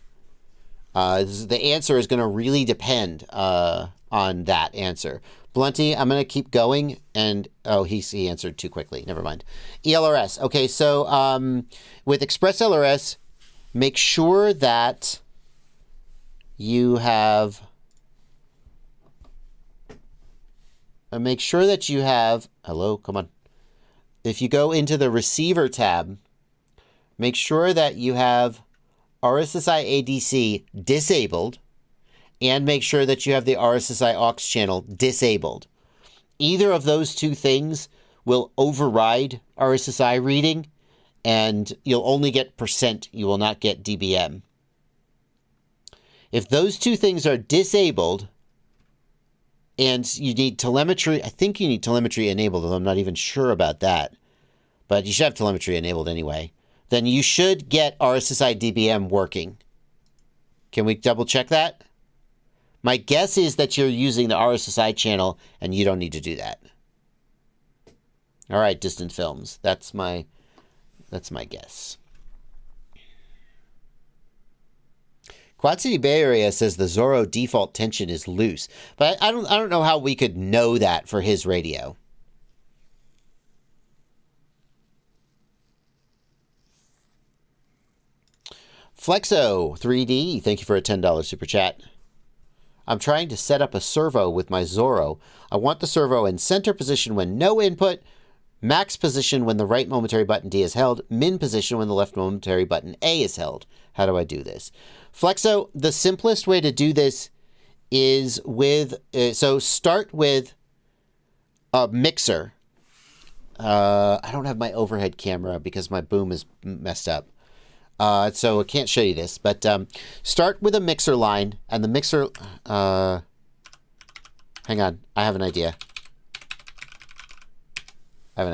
The answer is going to really depend on that answer. Blunty, I'm going to keep going. And, he answered too quickly. Never mind. ELRS. Okay, so with Express LRS, make sure that you have... Hello, come on. If you go into the Receiver tab... Make sure that you have RSSI ADC disabled and make sure that you have the RSSI aux channel disabled. Either of those two things will override RSSI reading and you'll only get %, you will not get dBm. If those two things are disabled and you need telemetry, I think you need telemetry enabled, although I'm not even sure about that. But you should have telemetry enabled anyway. Then you should get RSSI DBM working. Can we double check that? My guess is that you're using the RSSI channel and you don't need to do that. All right, Distant Films. That's my guess. Quad City Bay Area says the Zorro default tension is loose, but I don't know how we could know that for his radio. Flexo 3D, thank you for a $10 super chat. I'm trying to set up a servo with my Zorro. I want the servo in center position when no input, max position when the right momentary button D is held, min position when the left momentary button A is held. How do I do this? Flexo, the simplest way to do this is with, so start with a mixer. I don't have my overhead camera because my boom is messed up. So I can't show you this, but start with a mixer line, and the mixer... hang on, I have an idea. I'm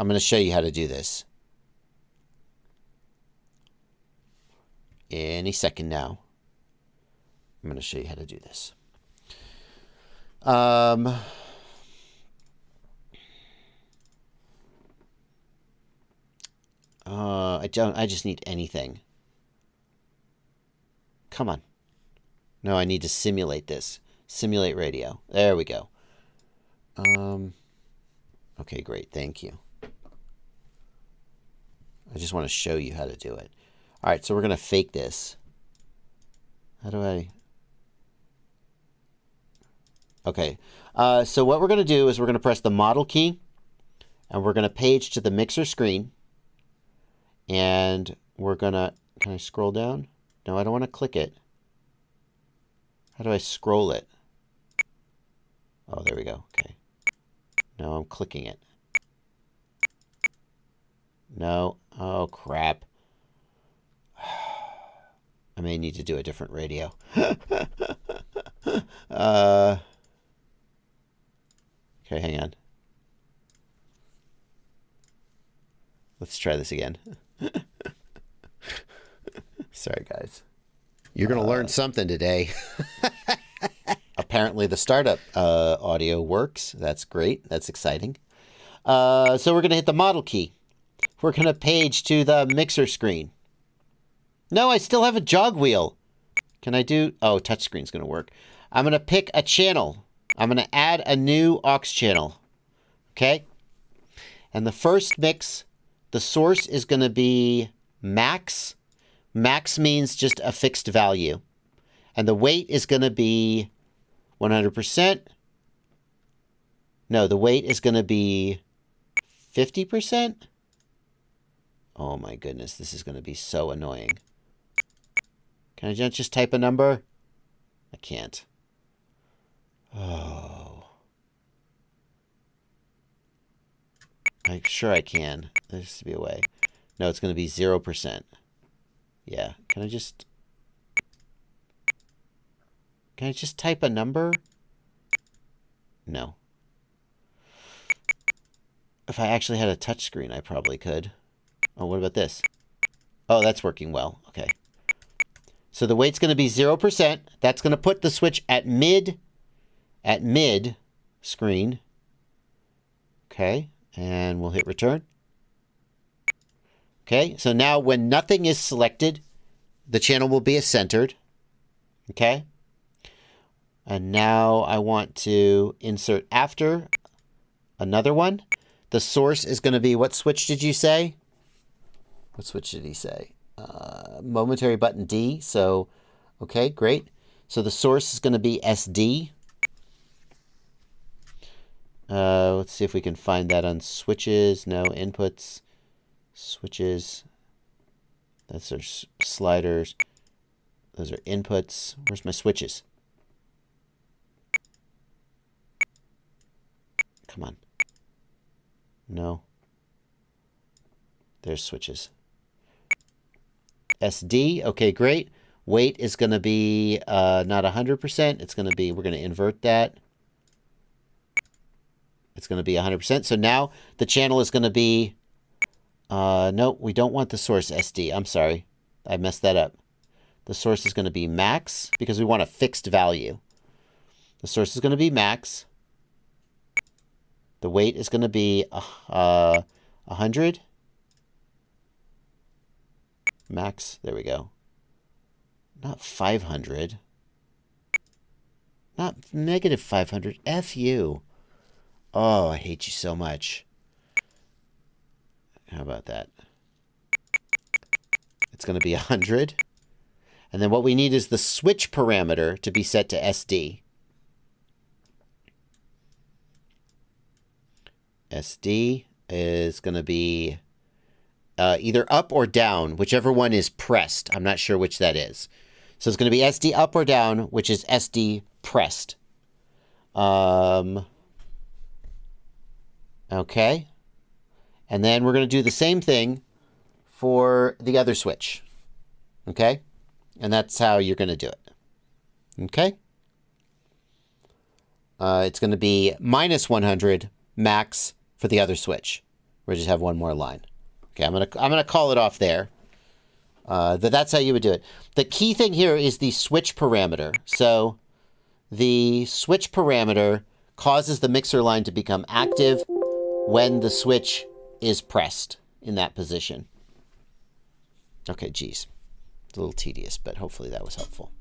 going to show you how to do this. Any second now. I'm going to show you how to do this. I just need anything. Come on. No, I need to simulate this. Simulate radio. There we go. Okay, great. Thank you. I just want to show you how to do it. All right, so we're going to fake this. How do I... Okay. So what we're going to do is we're going to press the model key, and we're going to page to the mixer screen. And we're going to... Can I scroll down? No, I don't want to click it. How do I scroll it? Oh, there we go. Okay. No, I'm clicking it. No. Oh, crap. I may need to do a different radio. Okay, hang on. Let's try this again. Sorry, guys. You're going to learn something today. Apparently the startup audio works. That's great. That's exciting. So we're going to hit the model key. We're going to page to the mixer screen. No, I still have a jog wheel. Can I do... Oh, touchscreen's going to work. I'm going to pick a channel. I'm going to add a new aux channel. Okay? And the first mix, the source is going to be max. Max means just a fixed value. And the weight is going to be 100%. No, the weight is going to be 50%. Oh my goodness, this is going to be so annoying. Can I just type a number? I can't. Oh. I'm sure I can. There has to be a way. No, it's going to be 0%. Yeah. Can I just type a number? No. If I actually had a touch screen, I probably could. Oh, what about this? Oh, that's working well. Okay. So the weight's going to be 0%. That's going to put the switch at mid screen. Okay. And we'll hit return. Okay. So now when nothing is selected, the channel will be centered. Okay. And now I want to insert after another one. The source is going to be, what switch did you say? What switch did he say? Momentary button D. So, okay, great. So the source is going to be SD. Let's see if we can find that on switches. No, inputs, switches. That's our sliders. Those are inputs. Where's my switches? Come on. No. There's switches. SD. Okay, great. Weight is going to be not 100%. It's going to be, we're going to invert that. It's going to be 100%. So now the channel is going to be, no, we don't want the source SD. I'm sorry. I messed that up. The source is going to be max because we want a fixed value. The source is going to be max. The weight is going to be 100. Max. There we go. Not 500. Not negative 500. F you. Oh, I hate you so much. How about that? It's going to be 100. And then what we need is the switch parameter to be set to SD. SD is going to be either up or down, whichever one is pressed. I'm not sure which that is. So it's going to be SD up or down, which is SD pressed. And Okay. And then we're going to do the same thing for the other switch. Okay? And that's how you're going to do it. Okay? It's going to be minus 100 max for the other switch. We'll just have one more line. Okay, I'm gonna call it off there. That's how you would do it. The key thing here is the switch parameter. So the switch parameter causes the mixer line to become active when the switch is pressed in that position. Okay, geez. It's a little tedious, but hopefully that was helpful.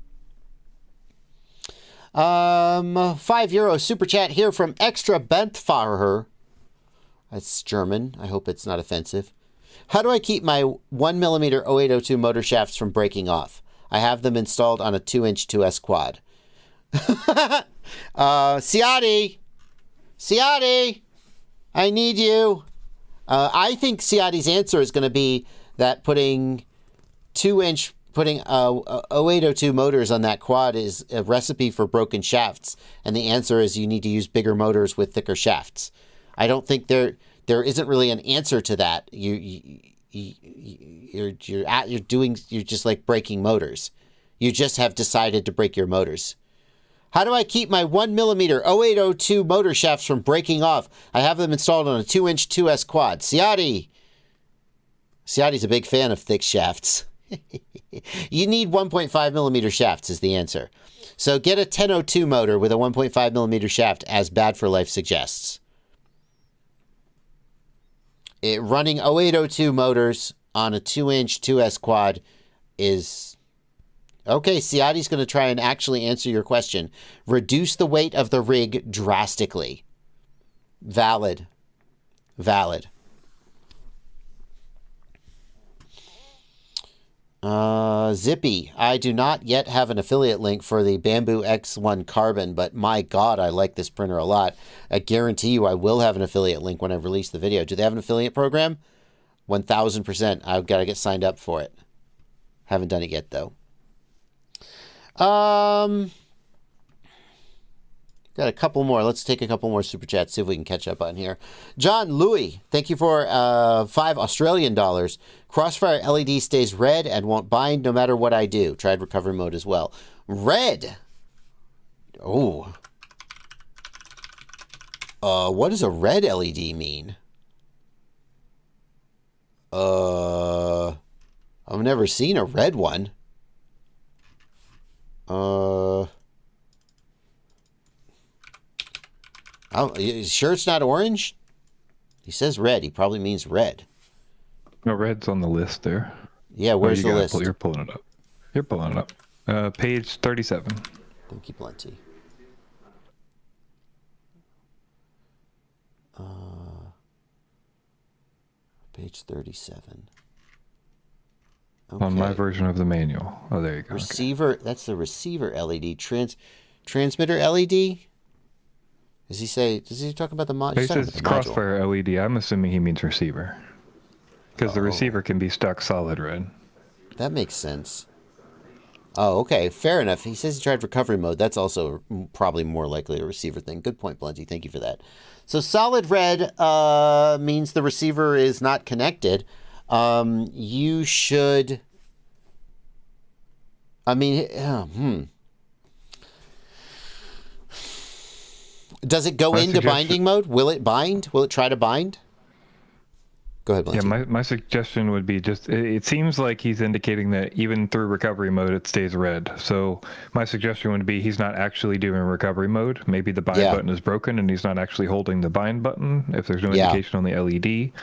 €5 super chat here from Extra Bentfahrer. That's German. I hope it's not offensive. How do I keep my 1mm 0802 motor shafts from breaking off? I have them installed on a 2-inch 2S quad. Siati, I need you. I think Siati's answer is going to be that putting 0802 motors on that quad is a recipe for broken shafts, and the answer is you need to use bigger motors with thicker shafts. I don't think there isn't really an answer to that. You're just like breaking motors. You just have decided to break your motors. How do I keep my 1mm 0802 motor shafts from breaking off? I have them installed on a 2-inch 2S quad. Siati's a big fan of thick shafts. You need 1.5mm shafts is the answer. So get a 1002 motor with a 1.5mm shaft, as Bad for Life suggests. Running 0802 motors on a 2-inch 2S quad is... Okay, Siati's going to try and actually answer your question. Reduce the weight of the rig drastically. Valid. Zippy, I do not yet have an affiliate link for the Bamboo X1 Carbon, but my God, I like this printer a lot. I guarantee you I will have an affiliate link when I release the video. Do they have an affiliate program? 1000%. I've got to get signed up for it. Haven't done it yet, though. Got a couple more. Let's take a couple more super chats, see if we can catch up on here. John Louis, thank you for $5 Australian. Crossfire LED stays red and won't bind no matter what I do. Tried recovery mode as well. Red. Oh. What does a red LED mean? I've never seen a red one. You sure it's not orange? He says red. He probably means red. No, red's on the list there. Yeah, where's the list? You're pulling it up. Page 37. Thank you plenty. Page 37. Okay. On my version of the manual. Oh, there you go. Receiver. Okay. That's the receiver LED. Transmitter LED. Does he talk about the module? He says Crossfire LED. I'm assuming he means receiver. Because the receiver can be stuck solid red. That makes sense. Oh, okay. Fair enough. He says he tried recovery mode. That's also probably more likely a receiver thing. Good point, Plenty. Thank you for that. So solid red means the receiver is not connected. You should... I mean... Does it go into binding mode? Will it bind? Will it try to bind? Go ahead, Blanty. Yeah, my suggestion would be just, it seems like he's indicating that even through recovery mode, it stays red. So my suggestion would be he's not actually doing recovery mode. Maybe the bind button is broken and he's not actually holding the bind button if there's no indication on the LED.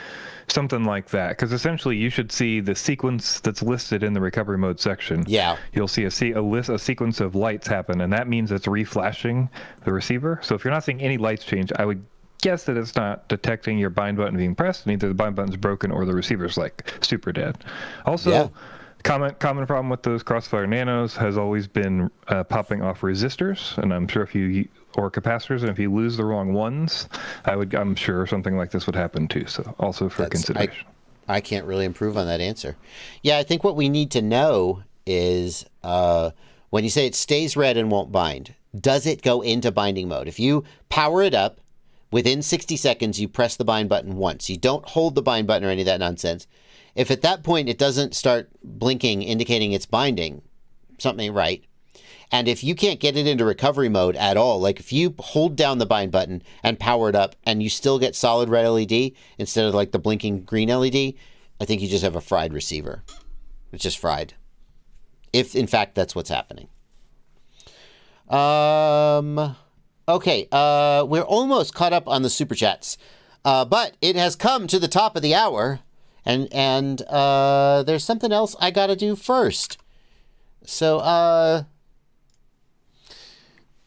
Something like that. Because essentially you should see the sequence that's listed in the recovery mode section. Yeah. You'll see a sequence of lights happen, and that means it's reflashing the receiver. So if you're not seeing any lights change, I would guess that it's not detecting your bind button being pressed, and either the bind button's broken or the receiver's like super dead. Also, common problem with those Crossfire Nanos has always been popping off resistors, and I'm sure or capacitors, and if you lose the wrong ones, I'm sure something like this would happen too. So also for consideration. I can't really improve on that answer. Yeah, I think what we need to know is when you say it stays red and won't bind, does it go into binding mode? If you power it up, Within 60 seconds, you press the bind button once. You don't hold the bind button or any of that nonsense. If at that point it doesn't start blinking, indicating it's binding, something ain't right. And if you can't get it into recovery mode at all, like if you hold down the bind button and power it up and you still get solid red LED instead of like the blinking green LED, I think you just have a fried receiver. It's just fried. If in fact that's what's happening. Okay, we're almost caught up on the super chats. But it has come to the top of the hour, and there's something else I gotta do first. So,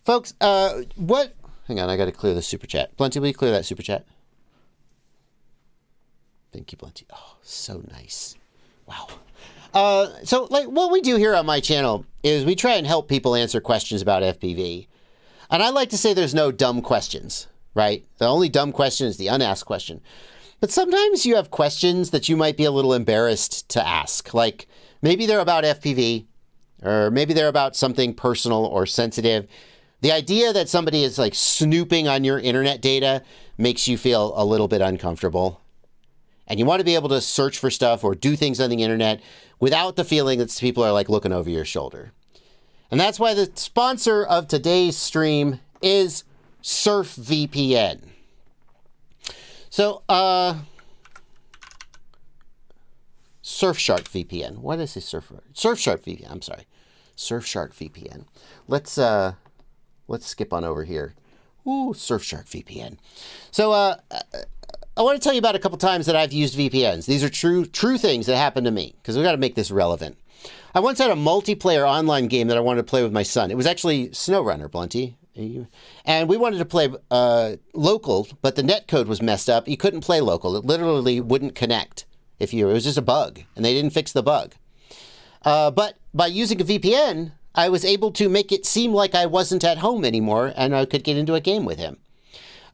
folks, what? Hang on, I gotta clear the super chat. Blunty, will you clear that super chat? Thank you, Blunty. Oh, so nice. Wow. So, like, what we do here on my channel is we try and help people answer questions about FPV. And I like to say there's no dumb questions, right? The only dumb question is the unasked question. But sometimes you have questions that you might be a little embarrassed to ask. Like, maybe they're about FPV, or maybe they're about something personal or sensitive. The idea that somebody is, like, snooping on your internet data makes you feel a little bit uncomfortable. And you want to be able to search for stuff or do things on the internet without the feeling that people are, like, looking over your shoulder. And that's why the sponsor of today's stream is SurfVPN. So, SurfSHARK VPN. What is this SurfSHARK VPN? I'm sorry. SurfSHARK VPN. Let's skip on over here. Ooh, SurfSHARK VPN. So, I want to tell you about a couple times that I've used VPNs. These are true things that happened to me, because we've got to make this relevant. I once had a multiplayer online game that I wanted to play with my son. It was actually SnowRunner, Blunty. And we wanted to play local, but the netcode was messed up. You couldn't play local. It literally wouldn't connect. It was just a bug, and they didn't fix the bug. But by using a VPN, I was able to make it seem like I wasn't at home anymore, and I could get into a game with him.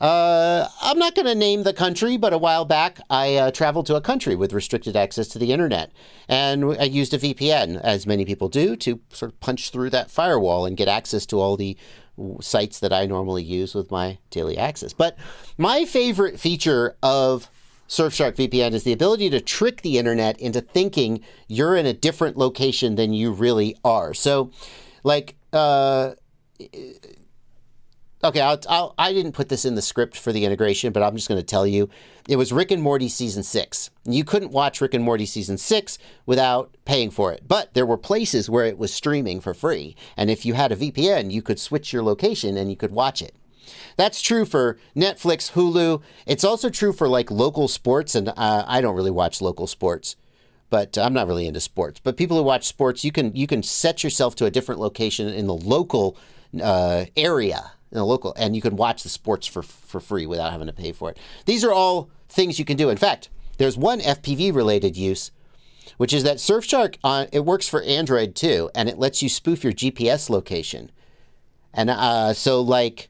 I'm not going to name the country, but a while back, I traveled to a country with restricted access to the internet. And I used a VPN, as many people do, to sort of punch through that firewall and get access to all the sites that I normally use with my daily access. But my favorite feature of SurfSHARK VPN is the ability to trick the internet into thinking you're in a different location than you really are. So, like, okay, I didn't put this in the script for the integration, but I'm just going to tell you. It was Rick and Morty Season 6. You couldn't watch Rick and Morty Season 6 without paying for it. But there were places where it was streaming for free. And if you had a VPN, you could switch your location and you could watch it. That's true for Netflix, Hulu. It's also true for, like, local sports. And I don't really watch local sports. But I'm not really into sports. But people who watch sports, you can set yourself to a different location in the local area. In the local, and you can watch the sports for free without having to pay for it. These are all things you can do. In fact, there's one FPV related use, which is that SurfSHARK, it works for Android too, and it lets you spoof your GPS location. And so, like,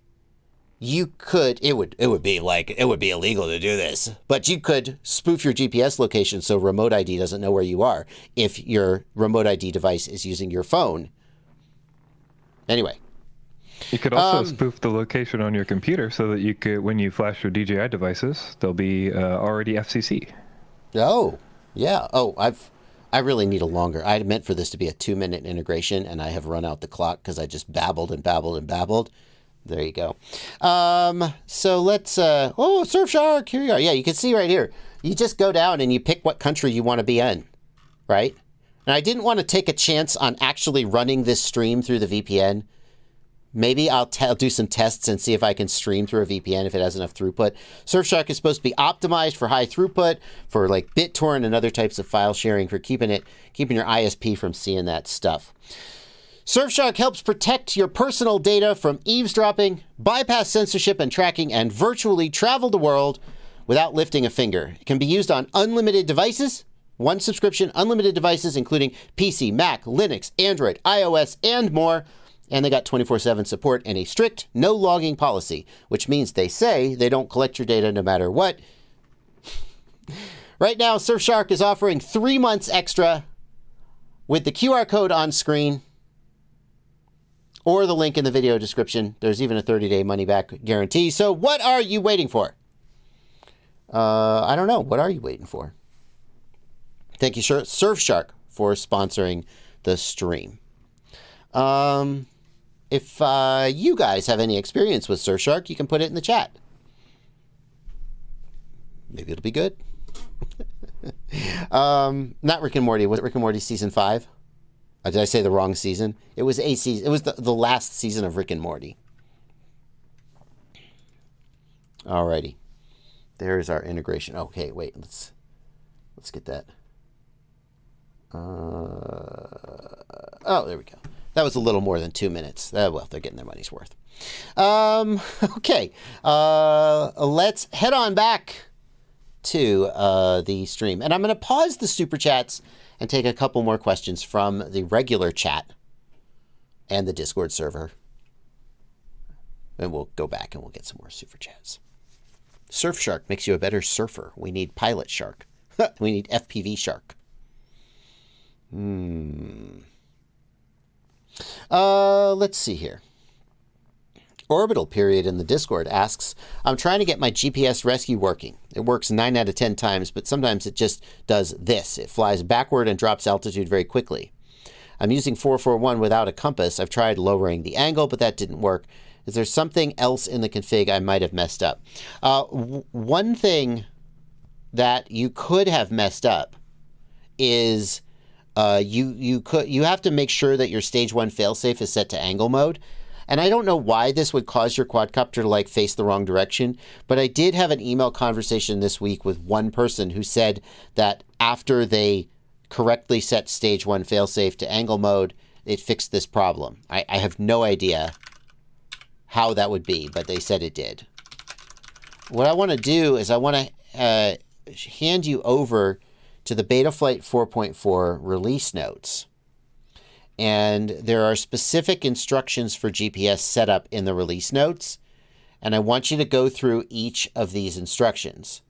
you could, it would be illegal to do this, but you could spoof your GPS location so remote ID doesn't know where you are if your remote ID device is using your phone. Anyway. You could also spoof the location on your computer so that you could, when you flash your DJI devices, they'll be already FCC. Oh, yeah. Oh, I really need a longer. I meant for this to be a 2-minute integration, and I have run out the clock because I just babbled and babbled and babbled. There you go. So let's. SurfSHARK. Here you are. Yeah, you can see right here. You just go down and you pick what country you want to be in, right? And I didn't want to take a chance on actually running this stream through the VPN. Maybe I'll do some tests and see if I can stream through a VPN if it has enough throughput. SurfSHARK is supposed to be optimized for high throughput, for like BitTorrent and other types of file sharing, for keeping your ISP from seeing that stuff. SurfSHARK helps protect your personal data from eavesdropping, bypass censorship and tracking, and virtually travel the world without lifting a finger. It can be used on unlimited devices, one subscription, unlimited devices, including PC, Mac, Linux, Android, iOS, and more. And they got 24/7 support and a strict no logging policy, which means they say they don't collect your data no matter what. Right now, SurfSHARK is offering 3 months extra with the QR code on screen. or the link in the video description. There's even a 30-day money-back guarantee. So what are you waiting for? I don't know. What are you waiting for? Thank you, SURFSHARK, for sponsoring the stream. If you guys have any experience with SURFSHARK, you can put it in the chat. Maybe it'll be good. Not Rick and Morty. Was it Rick and Morty season 5? Did I say the wrong season? It was a season. It was the last season of Rick and Morty. Alrighty. There's our integration. Okay, wait. Let's get that. Oh, there we go. That was a little more than 2 minutes. Well, they're getting their money's worth. Okay. Let's head on back to the stream. And I'm going to pause the Super Chats and take a couple more questions from the regular chat and the Discord server. And we'll go back and we'll get some more Super Chats. SURFSHARK makes you a better surfer. We need Pilot Shark. We need FPV Shark. Let's see here. Orbital Period in the Discord asks, I'm trying to get my GPS rescue working. It works 9 out of 10 times, but sometimes it just does this. It flies backward and drops altitude very quickly. I'm using 441 without a compass. I've tried lowering the angle, but that didn't work. Is there something else in the config I might have messed up? One thing that you could have messed up is you have to make sure that your stage 1 failsafe is set to angle mode. And I don't know why this would cause your quadcopter to like face the wrong direction, but I did have an email conversation this week with one person who said that after they correctly set stage 1 failsafe to angle mode, it fixed this problem. I have no idea how that would be, but they said it did. What I want to do is I want to hand you over to the Betaflight 4.4 release notes. And there are specific instructions for GPS setup in the release notes. And I want you to go through each of these instructions.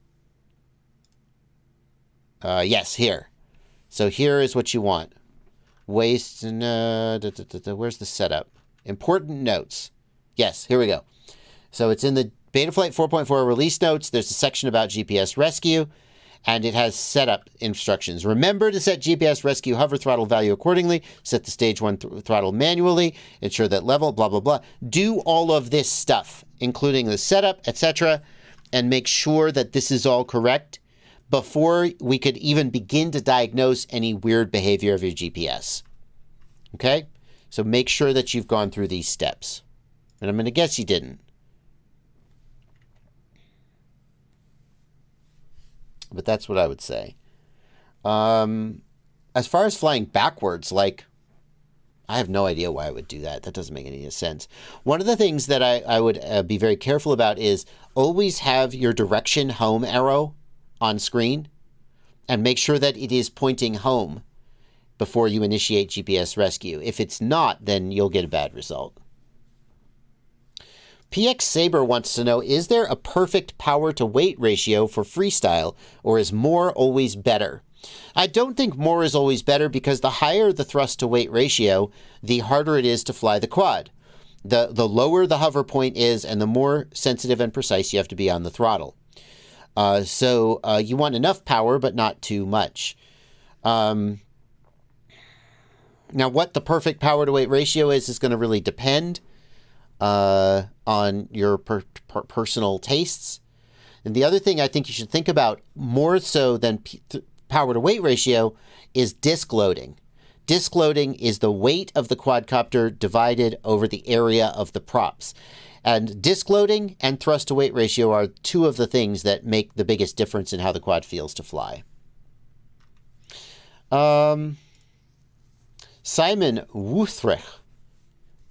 Yes, here. So here is what you want. Where's the setup? Important notes. Yes, here we go. So it's in the Betaflight 4.4 release notes. There's a section about GPS rescue. And it has setup instructions. Remember to set GPS rescue hover throttle value accordingly. Set the stage 1 throttle manually. Ensure that level, blah, blah, blah. Do all of this stuff, including the setup, etc. And make sure that this is all correct before we could even begin to diagnose any weird behavior of your GPS. Okay? So make sure that you've gone through these steps. And I'm going to guess you didn't. But that's what I would say. As far as flying backwards, like, I have no idea why I would do that. That doesn't make any sense. One of the things that I would be very careful about is always have your direction home arrow on screen and make sure that it is pointing home before you initiate GPS rescue. If it's not, then you'll get a bad result. PX Saber wants to know, is there a perfect power to weight ratio for freestyle, or is more always better? I don't think more is always better, because the higher the thrust to weight ratio, the harder it is to fly the quad. The lower the hover point is, and the more sensitive and precise you have to be on the throttle. So you want enough power, but not too much. Now, what the perfect power to weight ratio is going to really depend on your personal tastes. And the other thing I think you should think about more so than power to weight ratio is disc loading. Disc loading is the weight of the quadcopter divided over the area of the props. And disc loading and thrust to weight ratio are two of the things that make the biggest difference in how the quad feels to fly. Simon Wuthrich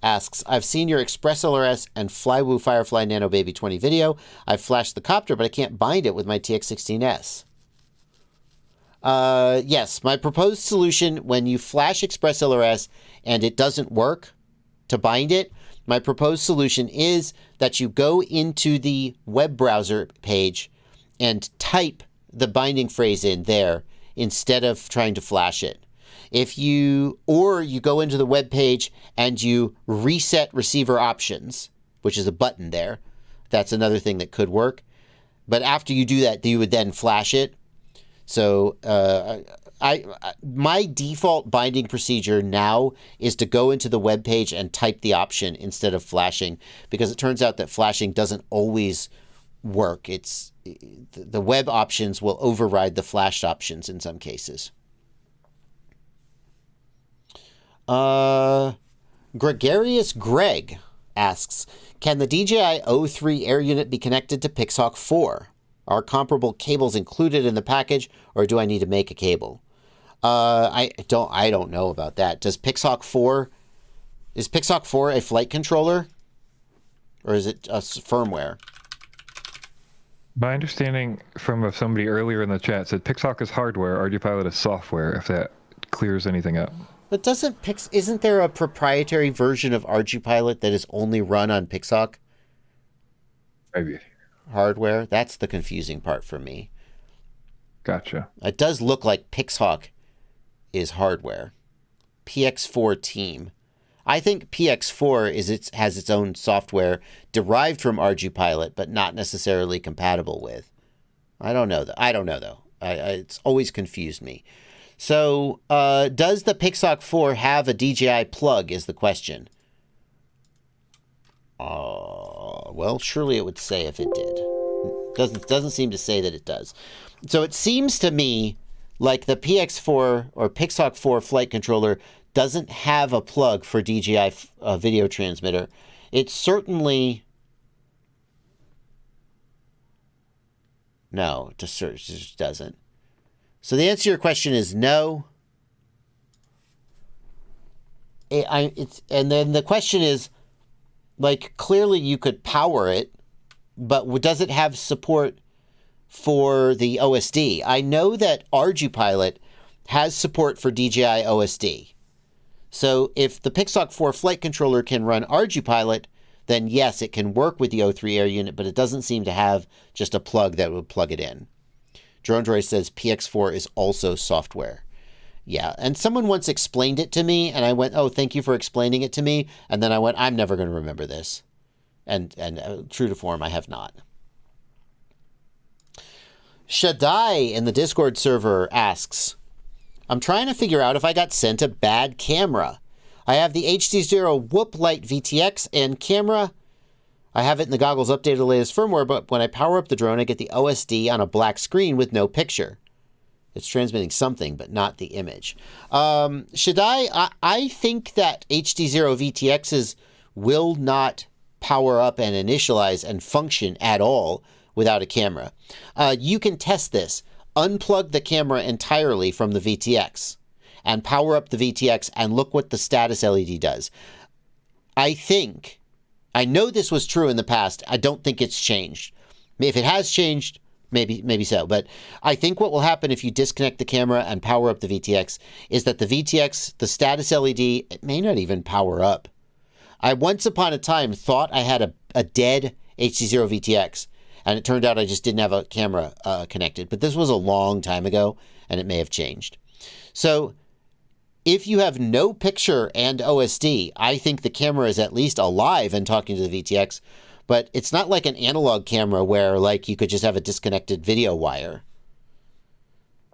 asks, I've seen your Express LRS and Flywoo Firefly Nano Baby 20 video. I've flashed the copter, but I can't bind it with my TX16S. Yes, my proposed solution when you flash Express LRS and it doesn't work to bind it, my proposed solution is that you go into the web browser page and type the binding phrase in there instead of trying to flash it. Or you go into the web page and you reset receiver options, which is a button there. That's another thing that could work. But after you do that, you would then flash it. So my default binding procedure now is to go into the web page and type the option instead of flashing, because it turns out that flashing doesn't always work. The web options will override the flashed options in some cases. Gregarious Greg asks, can the DJI O3 air unit be connected to Pixhawk 4? Are comparable cables included in the package, or do I need to make a cable? I don't know about that. Is Pixhawk 4 a flight controller, or is it a firmware? My understanding from somebody earlier in the chat said Pixhawk is hardware, RGPilot is software, if that clears anything up. But isn't there a proprietary version of RGPilot that is only run on Pixhawk? Maybe. Hardware? That's the confusing part for me. Gotcha. It does look like Pixhawk is hardware. PX4 team. I think PX4 has its own software derived from RGPilot, but not necessarily compatible with. I don't know though. It's always confused me. So, does the Pixhawk 4 have a DJI plug is the question. Well, surely it would say if it did. Doesn't seem to say that it does. So it seems to me like the PX4 or Pixhawk 4 flight controller doesn't have a plug for DJI video transmitter. It certainly... No, it just doesn't. So the answer to your question is no. And then the question is, like, clearly you could power it, but does it have support for the OSD? I know that RGPilot has support for DJI OSD. So if the Pixhawk 4 flight controller can run RGPilot, then yes, it can work with the O3 air unit, but it doesn't seem to have just a plug that would plug it in. Drone Droid says PX4 is also software. Yeah, and someone once explained it to me, and I went, oh, thank you for explaining it to me. And then I went, I'm never going to remember this. And true to form, I have not. Shaddai in the Discord server asks, I'm trying to figure out if I got sent a bad camera. I have the HD0 Whoop Light VTX and camera. I have it in the goggles updated the latest firmware, but when I power up the drone, I get the OSD on a black screen with no picture. It's transmitting something, but not the image. Shaddai, I think that HD0 VTXs will not power up and initialize and function at all without a camera. You can test this. Unplug the camera entirely from the VTX and power up the VTX and look what the status LED does. I know this was true in the past. I don't think it's changed. If it has changed, maybe so. But I think what will happen if you disconnect the camera and power up the VTX is that the VTX, the status LED, it may not even power up. I once upon a time thought I had a dead HD0 VTX, and it turned out I just didn't have a camera connected. But this was a long time ago, and it may have changed. So if you have no picture and OSD, I think the camera is at least alive and talking to the VTX, but it's not like an analog camera where like you could just have a disconnected video wire.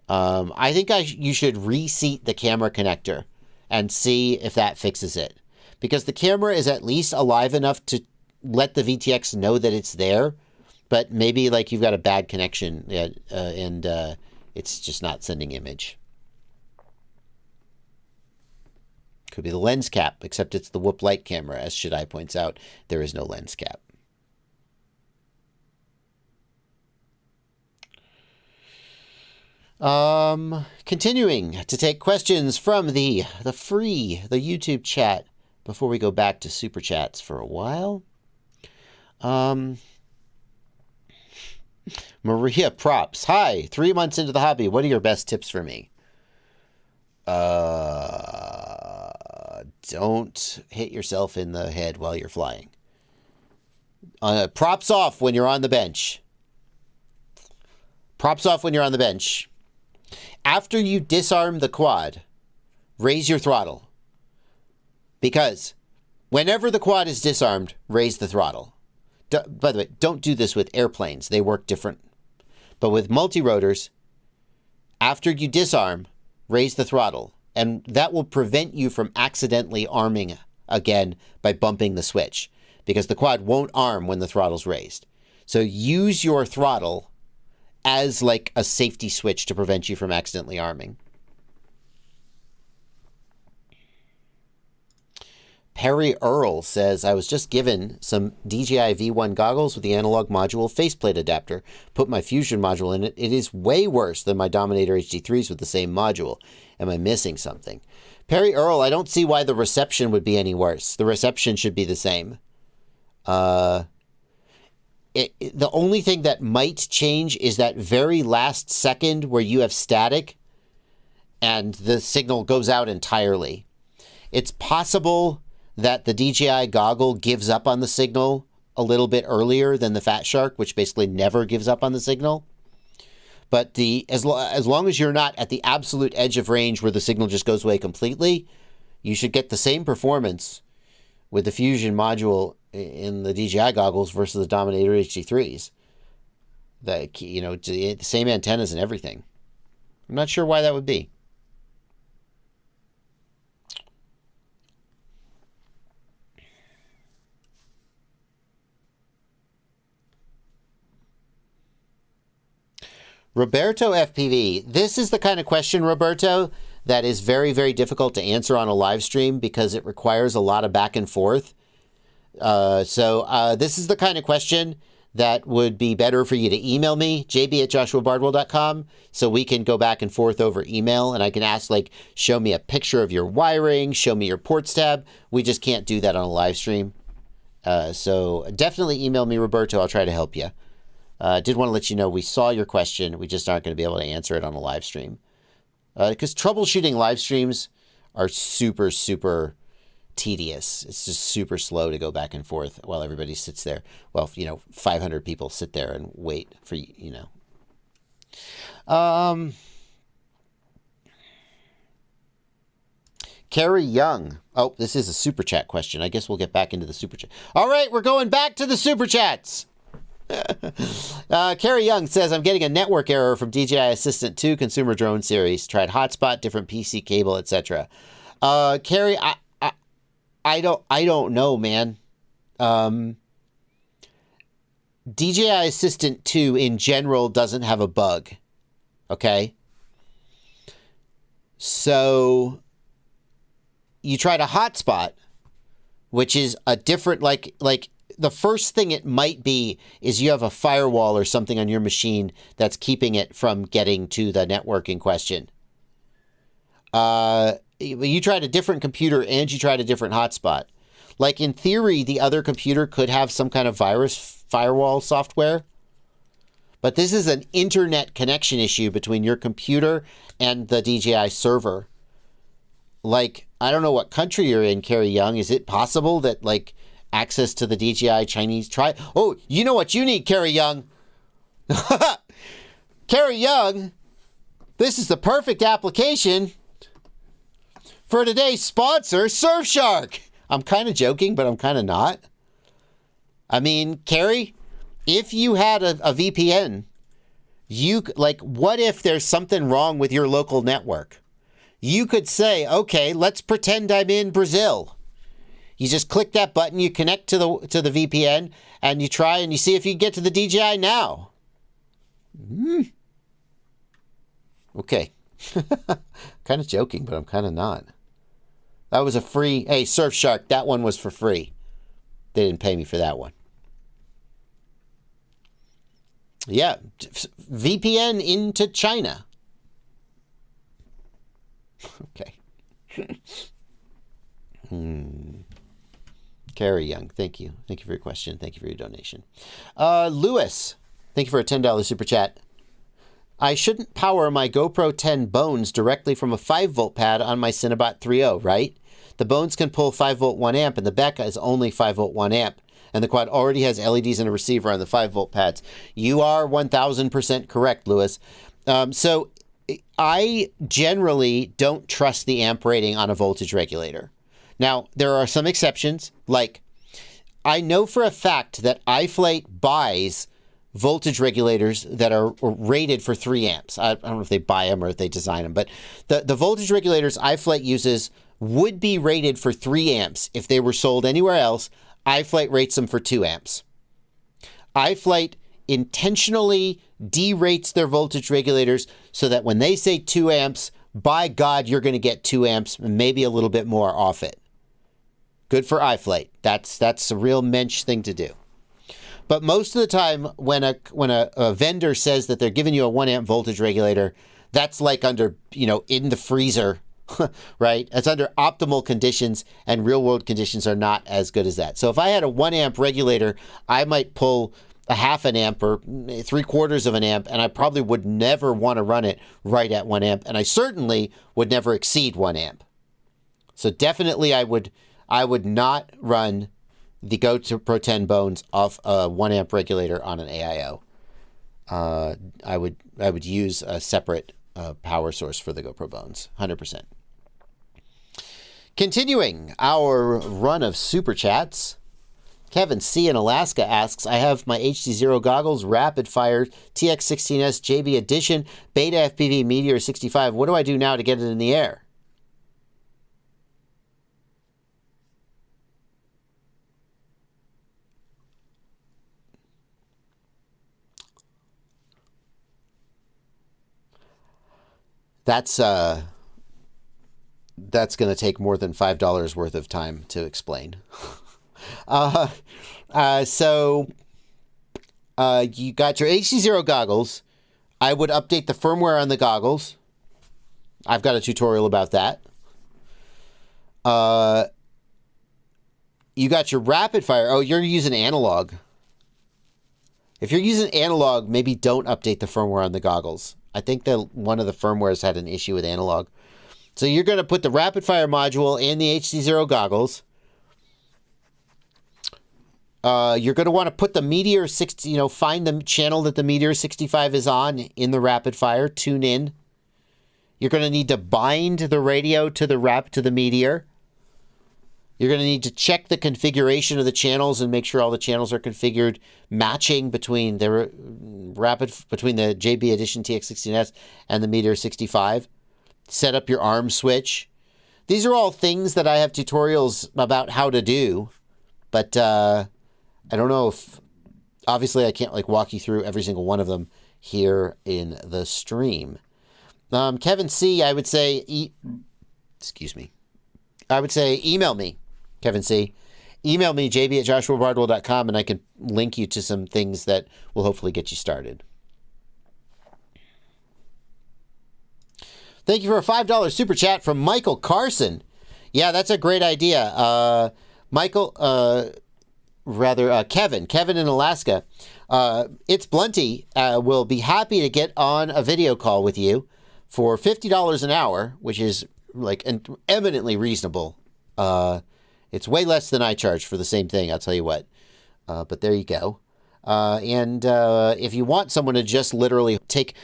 I think you should reseat the camera connector and see if that fixes it, because the camera is at least alive enough to let the VTX know that it's there, but maybe like you've got a bad connection and it's just not sending image. Could be the lens cap, except it's the Whoop Light camera. As Shaddai points out, there is no lens cap. Continuing to take questions from the YouTube chat before we go back to Super Chats for a while. Maria Props. Hi, 3 months into the hobby. What are your best tips for me? Don't hit yourself in the head while you're flying. Props off when you're on the bench. Props off when you're on the bench. After you disarm the quad, raise your throttle. Because whenever the quad is disarmed, raise the throttle. By the way, don't do this with airplanes. They work different. But with multi-rotors, after you disarm, raise the throttle. And that will prevent you from accidentally arming again by bumping the switch. Because the quad won't arm when the throttle's raised. So use your throttle as like a safety switch to prevent you from accidentally arming. Perry Earl says, I was just given some DJI V1 goggles with the analog module faceplate adapter. Put my Fusion module in it. It is way worse than my Dominator HD3s with the same module. Am I missing something? Perry Earl, I don't see why the reception would be any worse. The reception should be the same. The only thing that might change is that very last second where you have static and the signal goes out entirely. It's possible that the DJI goggle gives up on the signal a little bit earlier than the Fat Shark, which basically never gives up on the signal. But as long as you're not at the absolute edge of range where the signal just goes away completely, you should get the same performance with the Fusion module in the DJI goggles versus the Dominator HD3s. The same antennas and everything. I'm not sure why that would be. Roberto FPV, this is the kind of question, Roberto, that is very, very difficult to answer on a live stream because it requires a lot of back and forth. So this is the kind of question that would be better for you to email me, jb@joshuabardwell.com, so we can go back and forth over email, and I can ask, like, show me a picture of your wiring, show me your ports tab. We just can't do that on a live stream. So definitely email me, Roberto. I'll try to help you. Did want to let you know we saw your question. We just aren't going to be able to answer it on a live stream. Because troubleshooting live streams are super, super tedious. It's just super slow to go back and forth while everybody sits there. Well, 500 people sit there and wait for, Carrie Young. Oh, this is a super chat question. I guess we'll get back into the super chat. All right, we're going back to the super chats. Carrie Young says, I'm getting a network error from DJI Assistant 2 Consumer Drone Series. Tried hotspot, different PC cable, etc. Carrie, I don't know, man. DJI Assistant 2 in general doesn't have a bug. Okay? So you tried a hotspot, which is a different, like the first thing it might be is you have a firewall or something on your machine that's keeping it from getting to the network in question. You tried a different computer and you tried a different hotspot. Like, in theory, the other computer could have some kind of virus firewall software. But this is an internet connection issue between your computer and the DJI server. Like, I don't know what country you're in, Carrie Young. Is it possible that, like, access to the DJI Chinese Oh, you know what you need, Carrie Young? Carrie Young, this is the perfect application for today's sponsor, SURFSHARK. I'm kind of joking, but I'm kind of not. I mean, Carrie, if you had a VPN, what if there's something wrong with your local network? You could say, okay, let's pretend I'm in Brazil. You just click that button, you connect to the VPN, and you try and you see if you can get to the DJI now. Okay. Kind of joking, but I'm kind of not. That was a free... Hey, SurfShark, that one was for free. They didn't pay me for that one. Yeah, VPN into China. Okay. Carrie Young, thank you. Thank you for your question. Thank you for your donation. Lewis, thank you for a $10 super chat. I shouldn't power my GoPro 10 Bones directly from a 5-volt pad on my Cinebot 3.0, right? The Bones can pull 5-volt 1 amp, and the Becca is only 5-volt 1 amp. And the quad already has LEDs and a receiver on the 5-volt pads. You are 1,000% correct, Lewis. So I generally don't trust the amp rating on a voltage regulator. Now, there are some exceptions, like I know for a fact that iFlight buys voltage regulators that are rated for 3 amps. I don't know if they buy them or if they design them, but the voltage regulators iFlight uses would be rated for 3 amps. If they were sold anywhere else, iFlight rates them for 2 amps. iFlight intentionally derates their voltage regulators so that when they say 2 amps, by God, you're going to get 2 amps and maybe a little bit more off it. Good for iFlight. That's a real mensch thing to do. But most of the time, when a vendor says that they're giving you a 1 amp voltage regulator, that's like under, in the freezer, right? It's under optimal conditions, and real world conditions are not as good as that. So if I had a 1 amp regulator, I might pull a half an amp or 3/4 of an amp, and I probably would never want to run it right at 1 amp, and I certainly would never exceed 1 amp. So definitely I would not run the Go to Pro 10 Bones off a 1 amp regulator on an AIO. I would use a separate power source for the GoPro Bones, 100%. Continuing our run of super chats, Kevin C in Alaska asks, I have my HD0 goggles, rapid fire TX16S JB Edition, Beta FPV Meteor 65. What do I do now to get it in the air? That's going to take more than $5 worth of time to explain. So you got your HD0 goggles. I would update the firmware on the goggles. I've got a tutorial about that. You got your rapid fire. Oh, you're using analog. If you're using analog, maybe don't update the firmware on the goggles. I think that one of the firmwares had an issue with analog. So you're going to put the rapid fire module in the HD0 goggles. You're going to want to put the Meteor 60, find the channel that the Meteor 65 is on in the rapid fire, tune in. You're going to need to bind the radio to the Meteor. You're going to need to check the configuration of the channels and make sure all the channels are configured matching between the JB Edition TX16S and the Meteor 65. Set up your arm switch. These are all things that I have tutorials about how to do, but I don't know if, obviously I can't walk you through every single one of them here in the stream. Kevin C, I would say, email me, Kevin C. Email me, jb@joshuabardwell.com, and I can link you to some things that will hopefully get you started. Thank you for a $5 super chat from Michael Carson. Yeah, that's a great idea. Kevin in Alaska. It's Blunty will be happy to get on a video call with you for $50 an hour, which is eminently reasonable. It's way less than I charge for the same thing, I'll tell you what. But there you go. And if you want someone to just literally take,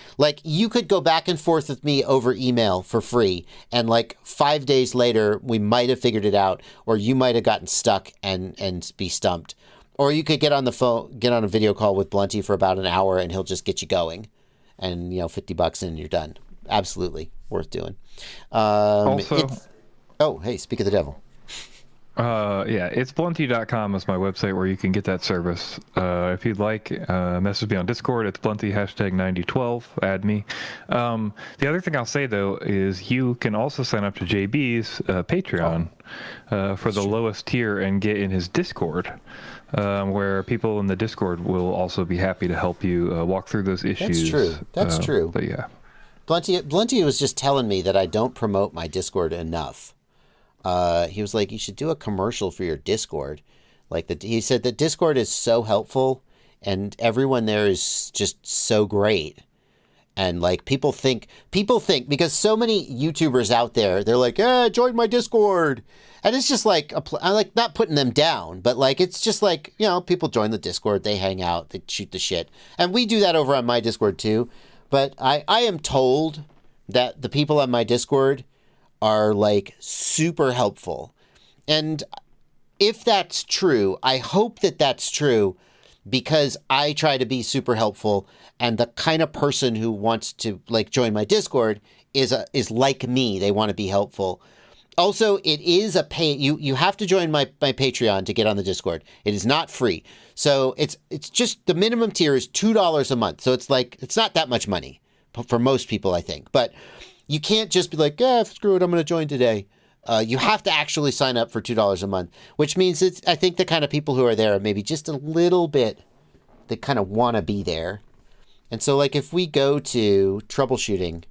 you could go back and forth with me over email for free, and 5 days later, we might have figured it out, or you might have gotten stuck and be stumped. Or you could get on a video call with Blunty for about an hour, and he'll just get you going. And, $50 and you're done. Absolutely worth doing. Hey, speak of the devil. It's blunty.com is my website where you can get that service. If you'd like, message me on Discord. It's blunty #9012. Add me. The other thing I'll say, though, is you can also sign up to JB's Patreon for the lowest tier and get in his Discord, where people in the Discord will also be happy to help you walk through those issues. That's true. But yeah. Blunty was just telling me that I don't promote my Discord enough. He was like, you should do a commercial for your Discord. He said that Discord is so helpful and everyone there is just so great. And people think because so many YouTubers out there, they're like, join my Discord. And it's just I not putting them down, but it's just people join the Discord, they hang out, they shoot the shit. And we do that over on my Discord too. But I am told that the people on my Discord are like super helpful. And if that's true, I hope that that's true because I try to be super helpful, and the kind of person who wants to like join my Discord is like me. They want to be helpful. Also, it is a pay. You have to join my Patreon to get on the Discord. It is not free. So it's just the minimum tier is $2 a month. So it's like, it's not that much money for most people, I think. But you can't just be like, screw it, I'm going to join today. You have to actually sign up for $2 a month, which means I think the kind of people who are there are maybe just a little bit, they kind of want to be there. And so like if we go to troubleshooting,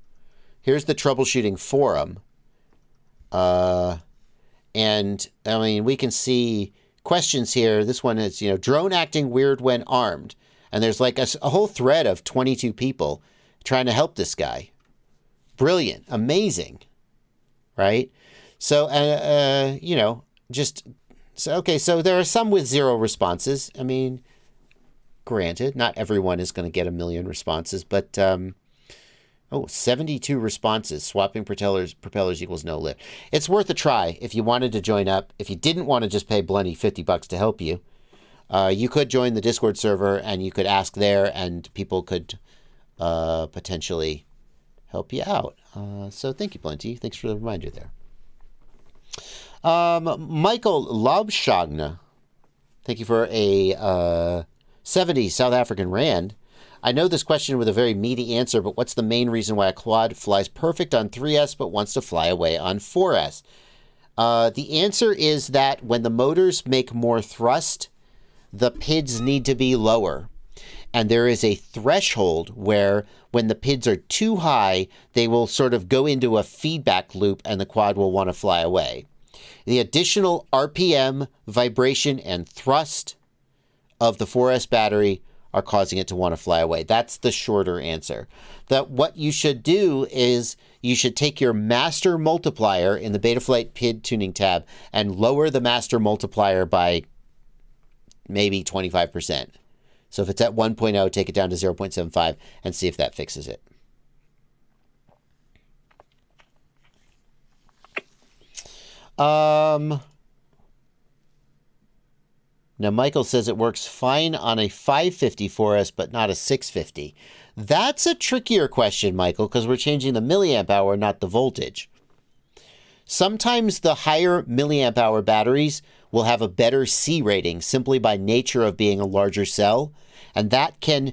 here's the troubleshooting forum. And I mean, we can see questions here. This one is, drone acting weird when armed. And there's like a whole thread of 22 people trying to help this guy. Brilliant. Amazing. Right? So, so there are some with 0 responses. I mean, granted, not everyone is going to get 1 million responses, but, 72 responses. Swapping propellers equals no lift. It's worth a try if you wanted to join up. If you didn't want to just pay Blenny $50 to help you, you could join the Discord server and you could ask there and people could potentially help you out. So thank you, Blenty. Thanks for the reminder there. Michael Laubschagna, thank you for a 70 South African Rand. I know this question with a very meaty answer, but what's the main reason why a quad flies perfect on 3S but wants to fly away on 4S? The answer is that when the motors make more thrust, the PIDs need to be lower. And there is a threshold where when the PIDs are too high, they will sort of go into a feedback loop and the quad will want to fly away. The additional RPM, vibration, and thrust of the 4S battery are causing it to want to fly away. That's the shorter answer. That what you should do is you should take your master multiplier in the Betaflight PID tuning tab and lower the master multiplier by maybe 25%. So if it's at 1.0, take it down to 0.75 and see if that fixes it. Now, Michael says it works fine on a 550 4S, but not a 650. That's a trickier question, Michael, because we're changing the milliamp hour, not the voltage. Sometimes the higher milliamp hour batteries will have a better C rating simply by nature of being a larger cell, and that can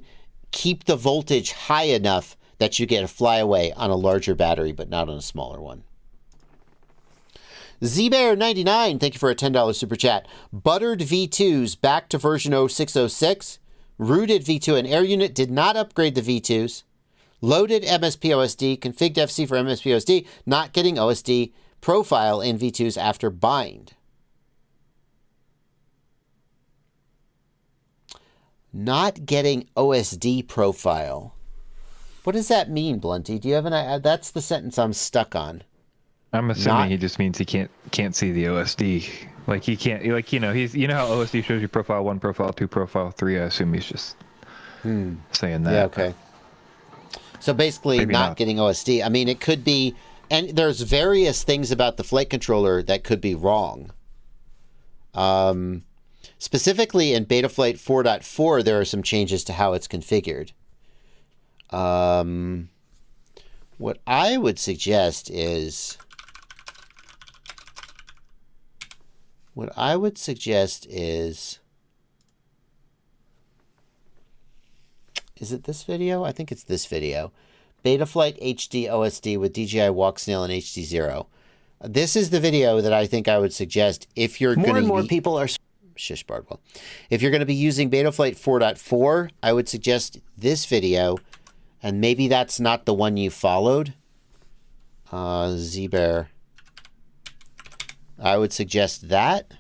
keep the voltage high enough that you get a flyaway on a larger battery, but not on a smaller one. ZBear99, thank you for a $10 super chat. Buttered V2s back to version 0606. Rooted V2 and air unit, did not upgrade the V2s. Loaded MSP-OSD, configured FC for MSP-OSD, not getting OSD profile in V2s after bind. Not getting OSD profile. What does that mean, Blunty? Do you have an idea? That's the sentence I'm stuck on. I'm assuming he just means he can't see the OSD. Like he can't, like, he's, how OSD shows you profile 1, profile 2, profile 3. I assume he's just saying that. Yeah, okay. So basically Maybe not getting OSD. I mean, it could be, and there's various things about the flight controller that could be wrong. Specifically in Betaflight 4.4, there are some changes to how it's configured. What I would suggest is... Is it this video? I think it's this video. Betaflight HD OSD with DJI Walksnail and HD0. This is the video that I think I would suggest if you're going to... More people are... Shish, Bardwell. If you're going to be using Betaflight 4.4, I would suggest this video, and maybe that's not the one you followed. ZBear. I would suggest that.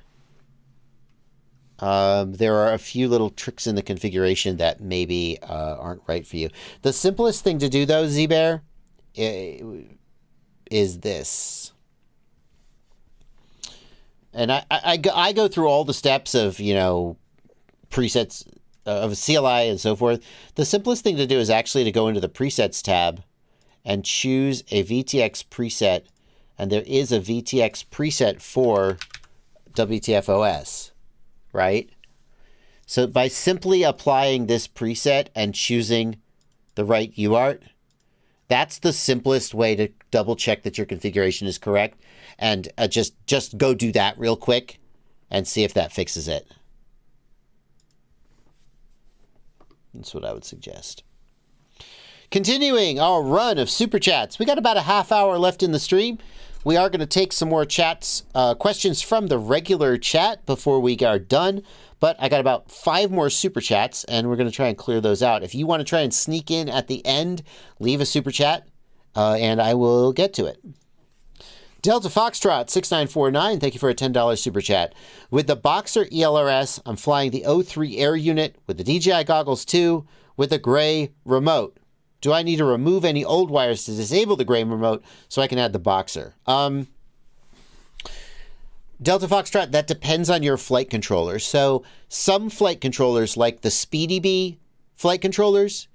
There are a few little tricks in the configuration that maybe aren't right for you. The simplest thing to do, though, ZBear, is this. And I go through all the steps of, presets of CLI and so forth. The simplest thing to do is actually to go into the presets tab and choose a VTX preset. And there is a VTX preset for WTFOS, right? So by simply applying this preset and choosing the right UART, that's the simplest way to double check that your configuration is correct. And just go do that real quick and see if that fixes it. That's what I would suggest. Continuing our run of super chats. We got about a half hour left in the stream. We are going to take some more chats, questions from the regular chat before we are done. But I got about 5 more super chats, and we're going to try and clear those out. If you want to try and sneak in at the end, leave a super chat, and I will get to it. Delta Foxtrot 6949, thank you for a $10 super chat. With the Boxer ELRS, I'm flying the O3 Air unit with the DJI goggles too, with a gray remote. Do I need to remove any old wires to disable the gray remote so I can add the Boxer? Delta Foxtrot, that depends on your flight controller. So some flight controllers, like the SpeedyBee flight controllers,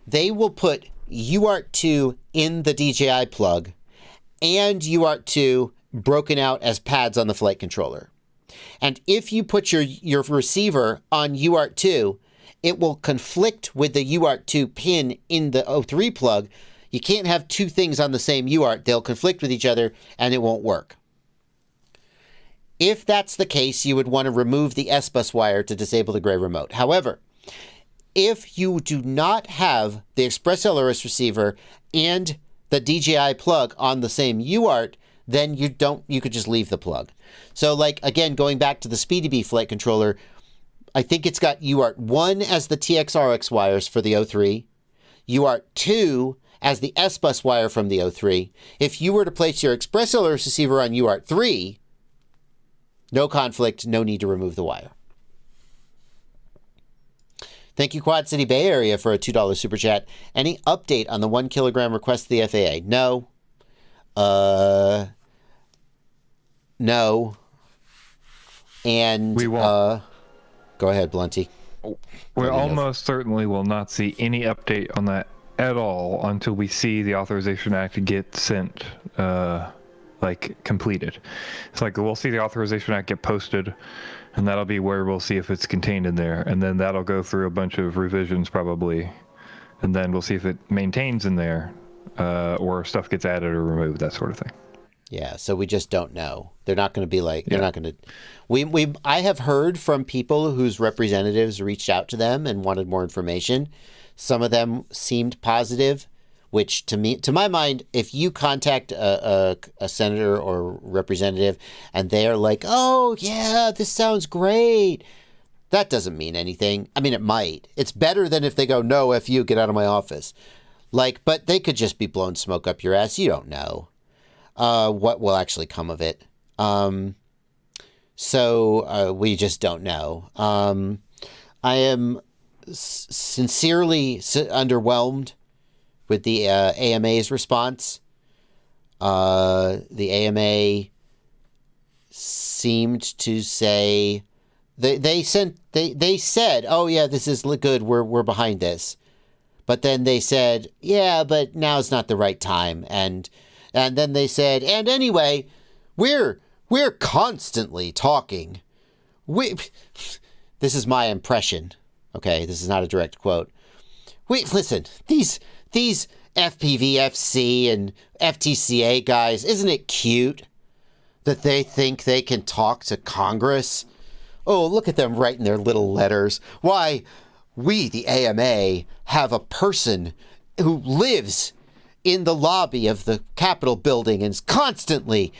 they will put UART2 in the DJI plug and UART2 broken out as pads on the flight controller. And if you put your receiver on UART2, it will conflict with the UART2 pin in the O3 plug. You can't have two things on the same UART. They'll conflict with each other and it won't work. If that's the case, you would want to remove the S-Bus wire to disable the gray remote. However, if you do not have the Express LRS receiver and the DJI plug on the same UART, then you could just leave the plug. So like, again, going back to the SpeedyBee flight controller, I think it's got UART1 as the TXRX wires for the O3, UART2 as the S-Bus wire from the O3. If you were to place your Express LRS receiver on UART3, no conflict, no need to remove the wire. Thank you, Quad City Bay Area, for a $2 super chat. Any update on the 1 kilogram request to the FAA? No. No. And we won't. Go ahead, Blunty. We almost certainly will not see any update on that at all until we see the Authorization Act get sent, completed. It's like we'll see the Authorization Act get posted, and that'll be where we'll see if it's contained in there, and then that'll go through a bunch of revisions probably, and then we'll see if it maintains in there, or stuff gets added or removed, that sort of thing. Yeah, so we just don't know. They're not going to be like, they're not going to... I have heard from people whose representatives reached out to them and wanted more information. Some of them seemed positive, which to my mind, if you contact a senator or representative and they are like, oh, yeah, this sounds great, that doesn't mean anything. I mean, it might. It's better than if they go, no, F you, get out of my office. But they could just be blowing smoke up your ass. You don't know what will actually come of it. So we just don't know. I am sincerely underwhelmed with the AMA's response. The AMA seemed to say they said, oh yeah, this is good. We're behind this. But then they said, yeah, but now's not the right time. And then they said, and anyway, we're constantly talking. This is my impression. Okay, this is not a direct quote. Listen, these FPVFC and FTCA guys, isn't it cute that they think they can talk to Congress? Oh, look at them writing their little letters. Why, we, the AMA, have a person who lives in the lobby of the Capitol building and is constantly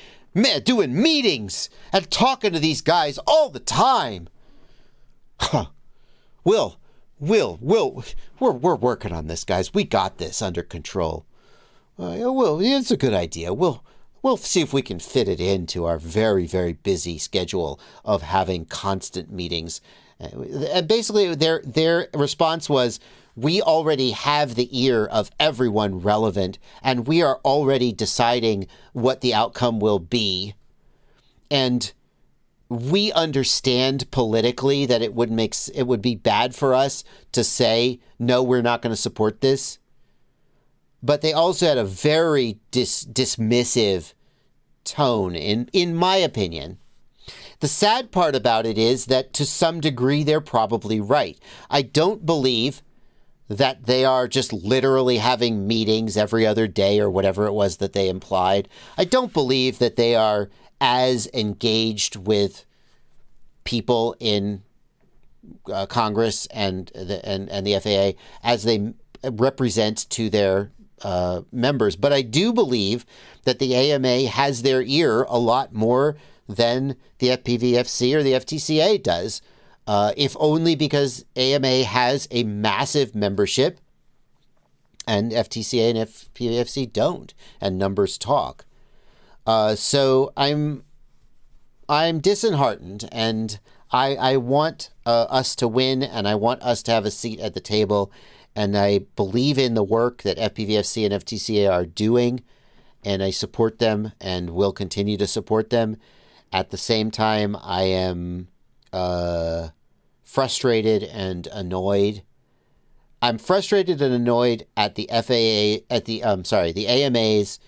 doing meetings and talking to these guys all the time. Huh. We're working on this, guys. We got this under control. It's a good idea. We'll see if we can fit it into our very, very busy schedule of having constant meetings. And basically, their response was, we already have the ear of everyone relevant, and we are already deciding what the outcome will be. And we understand politically that it would be bad for us to say, no, we're not going to support this. but they also had a very dismissive tone, in my opinion. The sad part about it is that to some degree they're probably right. I don't believe that they are just literally having meetings every other day or whatever it was that they implied. I don't believe that they are as engaged with people in Congress and the FAA as they represent to their members. But I do believe that the AMA has their ear a lot more than the FPVFC or the FTCA does, if only because AMA has a massive membership and FTCA and FPVFC don't, and numbers talk. So I'm disheartened, and I want us to win, and I want us to have a seat at the table, and I believe in the work that FPVFC and FTCA are doing, and I support them and will continue to support them. At the same time, I am frustrated and annoyed. I'm frustrated and annoyed at the the AMA's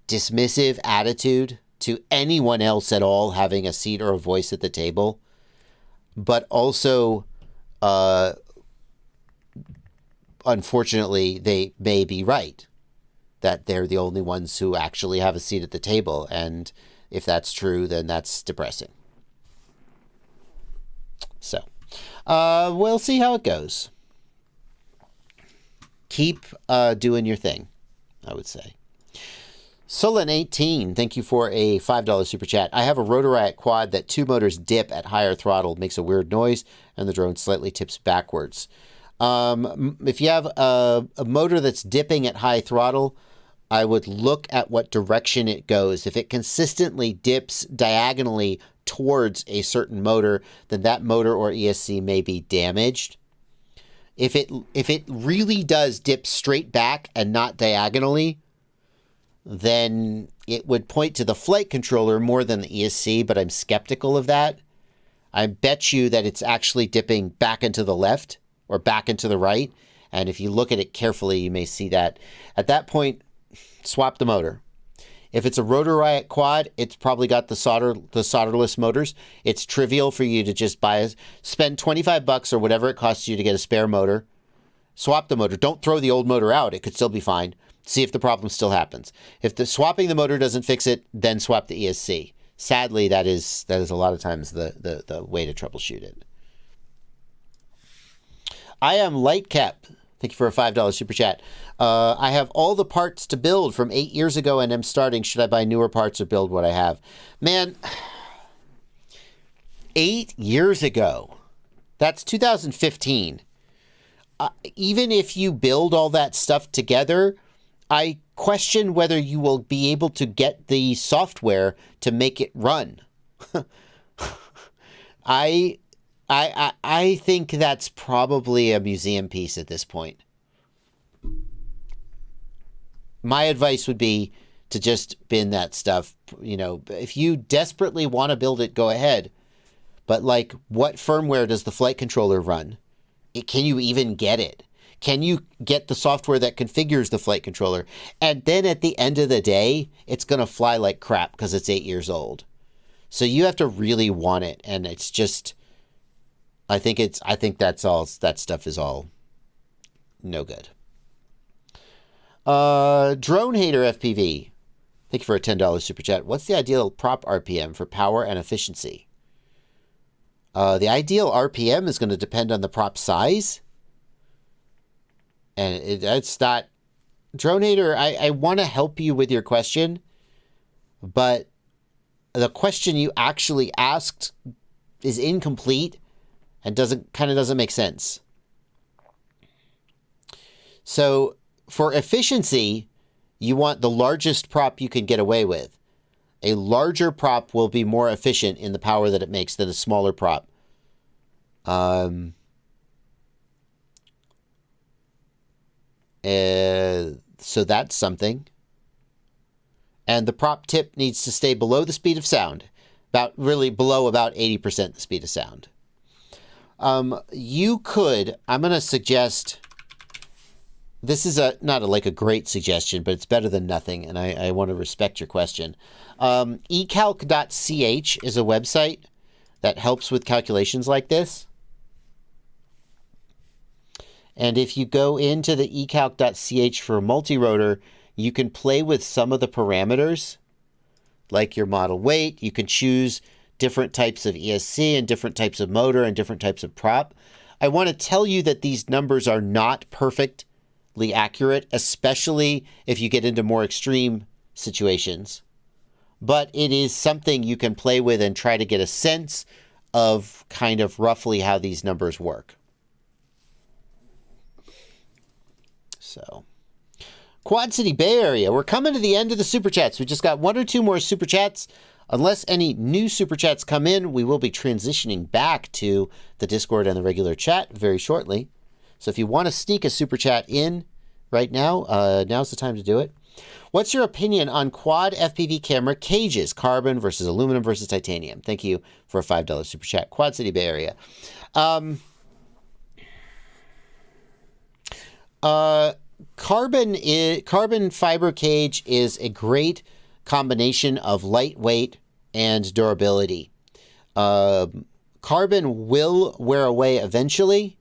dismissive attitude to anyone else at all having a seat or a voice at the table, but also, unfortunately, they may be right, that they're the only ones who actually have a seat at the table, and if that's true, then that's depressing. So, we'll see how it goes. Keep doing your thing, I would say. Solon18, thank you for a $5 super chat. I have a Rotor Riot quad that 2 motors dip at higher throttle, makes a weird noise, and the drone slightly tips backwards. If you have a motor that's dipping at high throttle, I would look at what direction it goes. If it consistently dips diagonally towards a certain motor, then that motor or ESC may be damaged. If it really does dip straight back and not diagonally, then it would point to the flight controller more than the ESC, but I'm skeptical of that. I bet you that it's actually dipping back into the left or back into the right, and if you look at it carefully, you may see that. At that point, swap the motor. If it's a Rotor Riot quad, it's probably got the solderless motors. It's trivial for you to just spend $25 or whatever it costs you to get a spare motor. Swap the motor. Don't throw the old motor out. It could still be fine. See if the problem still happens. If the swapping the motor doesn't fix it, then swap the ESC. Sadly, that is a lot of times the way to troubleshoot it. I am Lightcap. Thank you for a $5 super chat. I have all the parts to build from 8 years ago and am starting. Should I buy newer parts or build what I have? Man, 8 years ago. That's 2015. Even if you build all that stuff together, I question whether you will be able to get the software to make it run. I think that's probably a museum piece at this point. My advice would be to just bin that stuff. You know, if you desperately want to build it, go ahead. But like, what firmware does the flight controller run? Can you even get it? Can you get the software that configures the flight controller? And then at the end of the day, it's going to fly like crap because it's 8 years old. So you have to really want it. And it's just, I think that stuff is all no good. Drone Hater FPV. Thank you for a $10 super chat. What's the ideal prop RPM for power and efficiency? The ideal RPM is going to depend on the prop size. And it's not... Drone Hater, I want to help you with your question, but the question you actually asked is incomplete and doesn't make sense. So for efficiency, you want the largest prop you can get away with. A larger prop will be more efficient in the power that it makes than a smaller prop. So that's something. And the prop tip needs to stay below the speed of sound. Below about 80% the speed of sound. I'm going to suggest this is not a great suggestion, but it's better than nothing, and I want to respect your question. Ecalc.ch is a website that helps with calculations like this. And if you go into the ecalc.ch for a multi-rotor, you can play with some of the parameters, like your model weight. You can choose different types of ESC and different types of motor and different types of prop. I want to tell you that these numbers are not perfectly accurate, especially if you get into more extreme situations. But it is something you can play with and try to get a sense of kind of roughly how these numbers work. So, Quad City Bay Area, we're coming to the end of the Super Chats. We just got 1 or 2 more Super Chats. Unless any new Super Chats come in, we will be transitioning back to the Discord and the regular chat very shortly. So if you want to sneak a Super Chat in right now, now's the time to do it. What's your opinion on quad FPV camera cages, carbon versus aluminum versus titanium? Thank you for a $5 Super Chat. Quad City Bay Area. Carbon fiber cage is a great combination of lightweight and durability. Carbon will wear away eventually,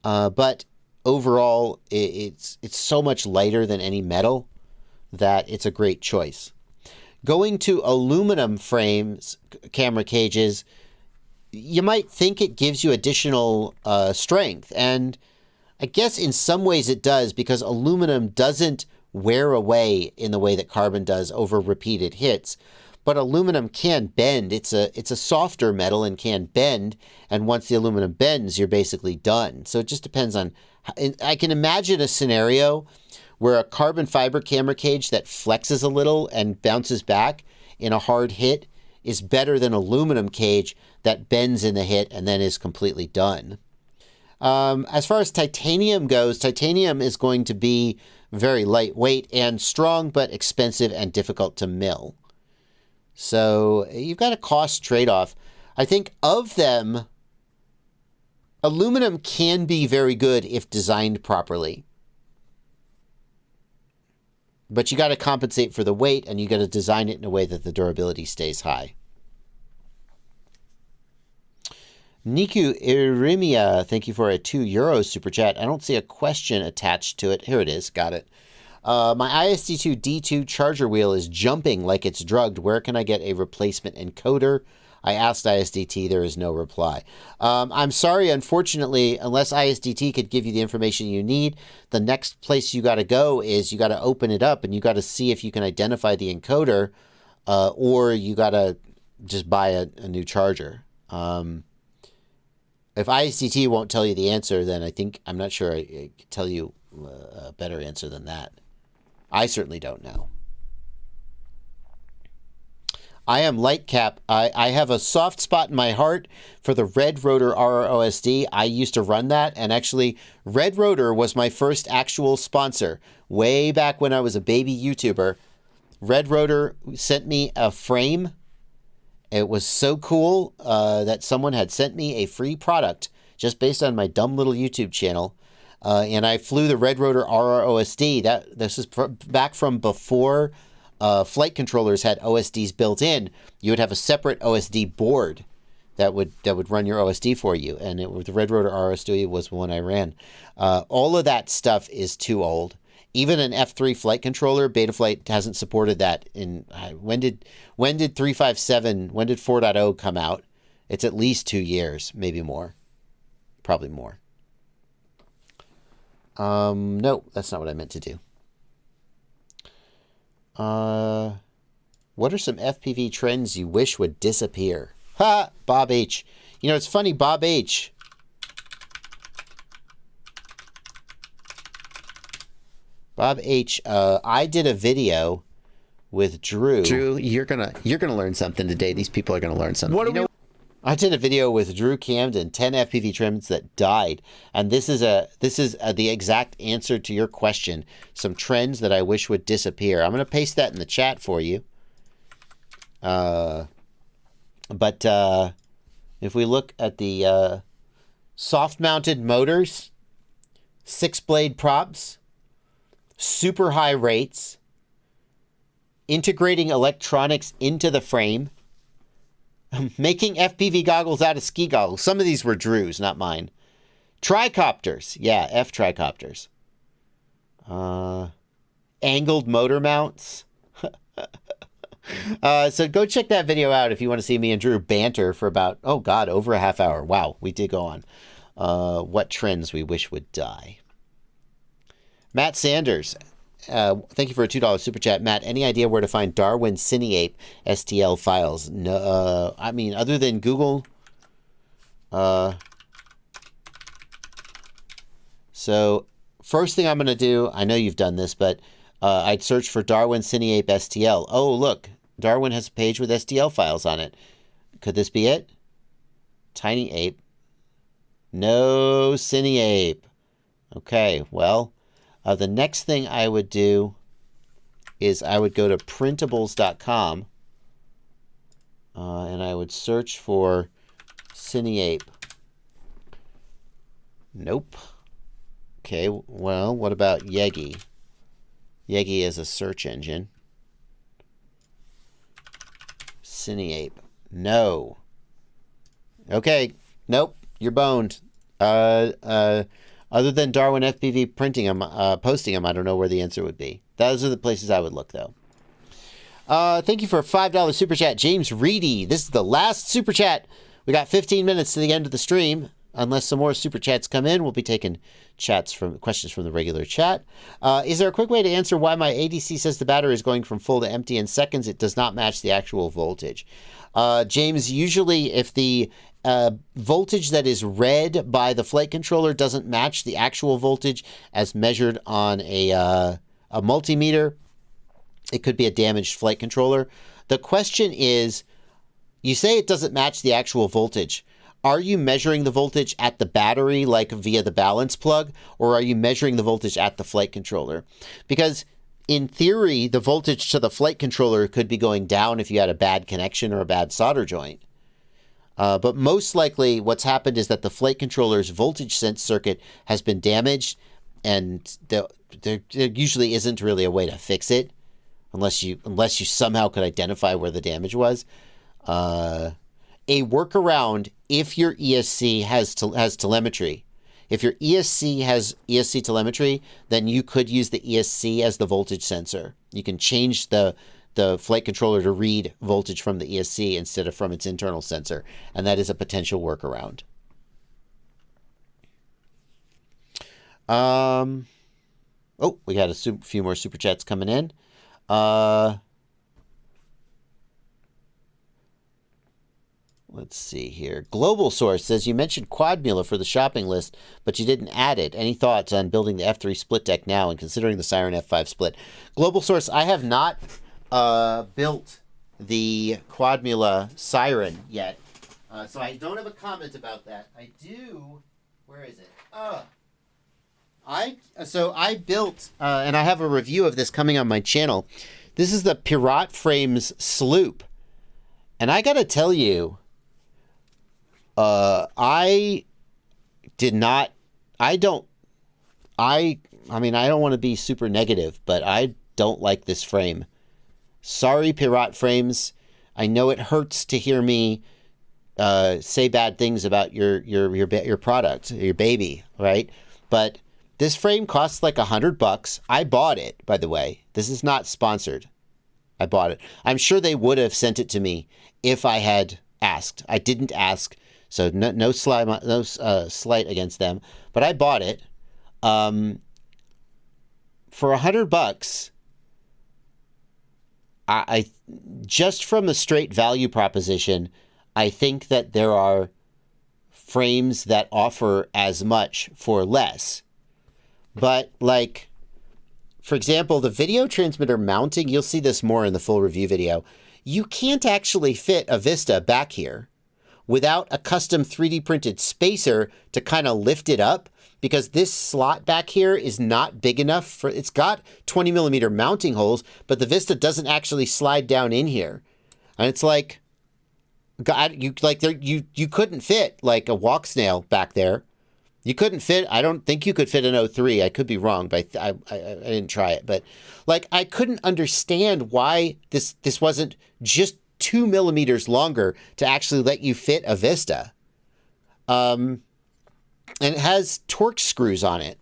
but overall it's so much lighter than any metal that it's a great choice. Going to aluminum frames, camera cages, you might think it gives you additional strength, and I guess in some ways it does, because aluminum doesn't wear away in the way that carbon does over repeated hits. But aluminum can bend. It's a softer metal and can bend. And once the aluminum bends, you're basically done. So it just depends on... I can imagine a scenario where a carbon fiber camera cage that flexes a little and bounces back in a hard hit is better than aluminum cage that bends in the hit and then is completely done. As far as titanium goes, titanium is going to be very lightweight and strong, but expensive and difficult to mill. So you've got a cost trade-off. I think of them, aluminum can be very good if designed properly. But you got to compensate for the weight, and you got to design it in a way that the durability stays high. Niku Irimia, thank you for a €2 super chat. I don't see a question attached to it. Here it is. Got it. My ISD2 D2 charger wheel is jumping like it's drugged. Where can I get a replacement encoder? I asked ISDT. There is no reply. I'm sorry. Unfortunately, unless ISDT could give you the information you need, the next place you got to go is you got to open it up and you got to see if you can identify the encoder, or you got to just buy a new charger. If ISDT won't tell you the answer, then I'm not sure I can tell you a better answer than that. I certainly don't know. I am Lightcap. I have a soft spot in my heart for the Red Rotor RROSD. I used to run that, and actually Red Rotor was my first actual sponsor. Way back when I was a baby YouTuber, Red Rotor sent me a frame. It was so cool that someone had sent me a free product just based on my dumb little YouTube channel. And I flew the Red Rotor RROSD. This is back from before flight controllers had OSDs built in. You would have a separate OSD board that would run your OSD for you. And the Red Rotor RROSD was the one I ran. All of that stuff is too old. Even an F3 flight controller, Betaflight hasn't supported that. When did 357, when did 4.0 come out? It's at least 2 years, maybe more. Probably more. No, that's not what I meant to do. What are some FPV trends you wish would disappear? Ha! Bob H. You know, it's funny, Bob H. Bob H, I did a video with Drew. Drew, you're gonna learn something today. These people are gonna learn something. I did a video with Drew Camden, 10 FPV trends that died, and this is the exact answer to your question. Some trends that I wish would disappear. I'm gonna paste that in the chat for you. But if we look at the soft-mounted motors, 6-blade props, super high rates, integrating electronics into the frame, making FPV goggles out of ski goggles. Some of these were Drew's, not mine. Tricopters. Yeah, F tricopters. Angled motor mounts. So go check that video out if you want to see me and Drew banter for about, oh God, over a half hour. Wow, we did go on. What trends we wish would die. Matt Sanders. Thank you for a $2 super chat. Matt, any idea where to find Darwin Cineape STL files? No, I mean, other than Google. So first thing I'm going to do, I know you've done this, but I'd search for Darwin Cineape STL. Oh, look, Darwin has a page with STL files on it. Could this be it? Tiny ape. No Cineape. Okay, well, the next thing I would do is I would go to printables.com and I would search for Cineape. Nope. Okay, well, what about Yegi? Yegi is a search engine. Cineape. No. Okay, nope, you're boned. Other than Darwin FPV printing them, posting them, I don't know where the answer would be. Those are the places I would look, though. Thank you for a $5 super chat, James Reedy. This is the last super chat. We got 15 minutes to the end of the stream. Unless some more super chats come in, we'll be taking questions from the regular chat. Is there a quick way to answer why my ADC says the battery is going from full to empty in seconds? It does not match the actual voltage. James, usually if the voltage that is read by the flight controller doesn't match the actual voltage as measured on a multimeter, it could be a damaged flight controller. The question is, you say it doesn't match the actual voltage. Are you measuring the voltage at the battery, like via the balance plug, or are you measuring the voltage at the flight controller? Because in theory, the voltage to the flight controller could be going down if you had a bad connection or a bad solder joint. But most likely what's happened is that the flight controller's voltage sense circuit has been damaged, and there usually isn't really a way to fix it unless you somehow could identify where the damage was. A workaround, if your ESC has telemetry, if your ESC has ESC telemetry, then you could use the ESC as the voltage sensor. You can change the flight controller to read voltage from the ESC instead of from its internal sensor, and that is a potential workaround. Oh, we got a few more super chats coming in. Let's see here. Global Source says, you mentioned Quadmula for the shopping list, but you didn't add it. Any thoughts on building the F3 split deck now and considering the Siren F5 split? Global Source, I have not built the Quadmula Siren yet, so I don't have a comment about that. I do... Where is it? I built, and I have a review of this coming on my channel. This is the Pirat Frames Sloop. And I gotta tell you, I don't want to be super negative, but I don't like this frame. Sorry, Pirat Frames. I know it hurts to hear me say bad things about your product, your baby, right? But this frame costs like $100. I bought it, by the way. This is not sponsored. I bought it. I'm sure they would have sent it to me if I had asked. I didn't ask. So no slight against them, but I bought it for $100. I just from a straight value proposition, I think that there are frames that offer as much for less. But like, for example, the video transmitter mounting, you'll see this more in the full review video. You can't actually fit a Vista back here without a custom 3D printed spacer to kind of lift it up, because this slot back here is not big enough for, it's got 20 millimeter mounting holes, but the Vista doesn't actually slide down in here. And it's like, God, you couldn't fit like a walk snail back there. You couldn't fit, I don't think you could fit an 03. I could be wrong, but I didn't try it. But like, I couldn't understand why this wasn't just 2 millimeters longer to actually let you fit a Vista. And it has torque screws on it,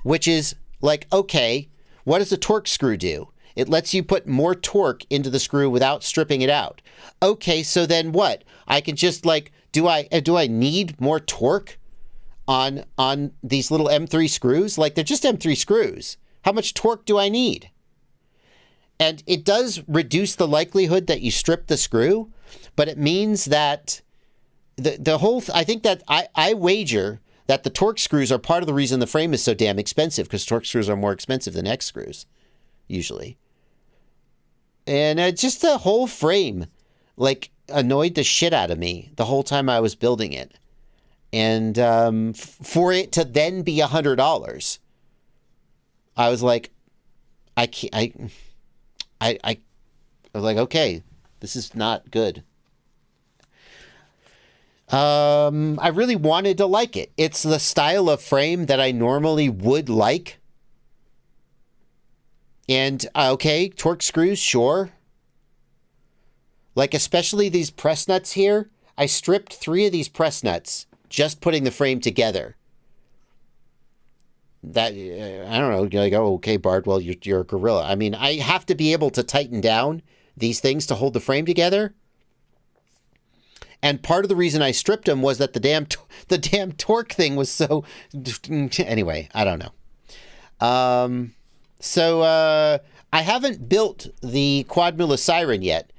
which is like, okay, what does a torque screw do? It lets you put more torque into the screw without stripping it out. Okay, so then what? I can just like, do I need more torque on these little M3 screws? Like, they're just M3 screws. How much torque do I need? And it does reduce the likelihood that you strip the screw, but it means that the whole, I think that I wager that the torque screws are part of the reason the frame is so damn expensive, because torque screws are more expensive than X screws, usually. And just the whole frame, like, annoyed the shit out of me the whole time I was building it. And for it to then be $100, I was like, I was like, okay, this is not good. I really wanted to like it. It's the style of frame that I normally would like. And, okay, torque screws, sure. Like, especially these press nuts here. I stripped 3 of these press nuts just putting the frame together. That, I don't know, you're like, oh, okay, Bardwell, you're a gorilla. I mean, I have to be able to tighten down these things to hold the frame together. And part of the reason I stripped them was that the damn torque thing was so... Anyway, I don't know. So I haven't built the Quadmula Siren yet.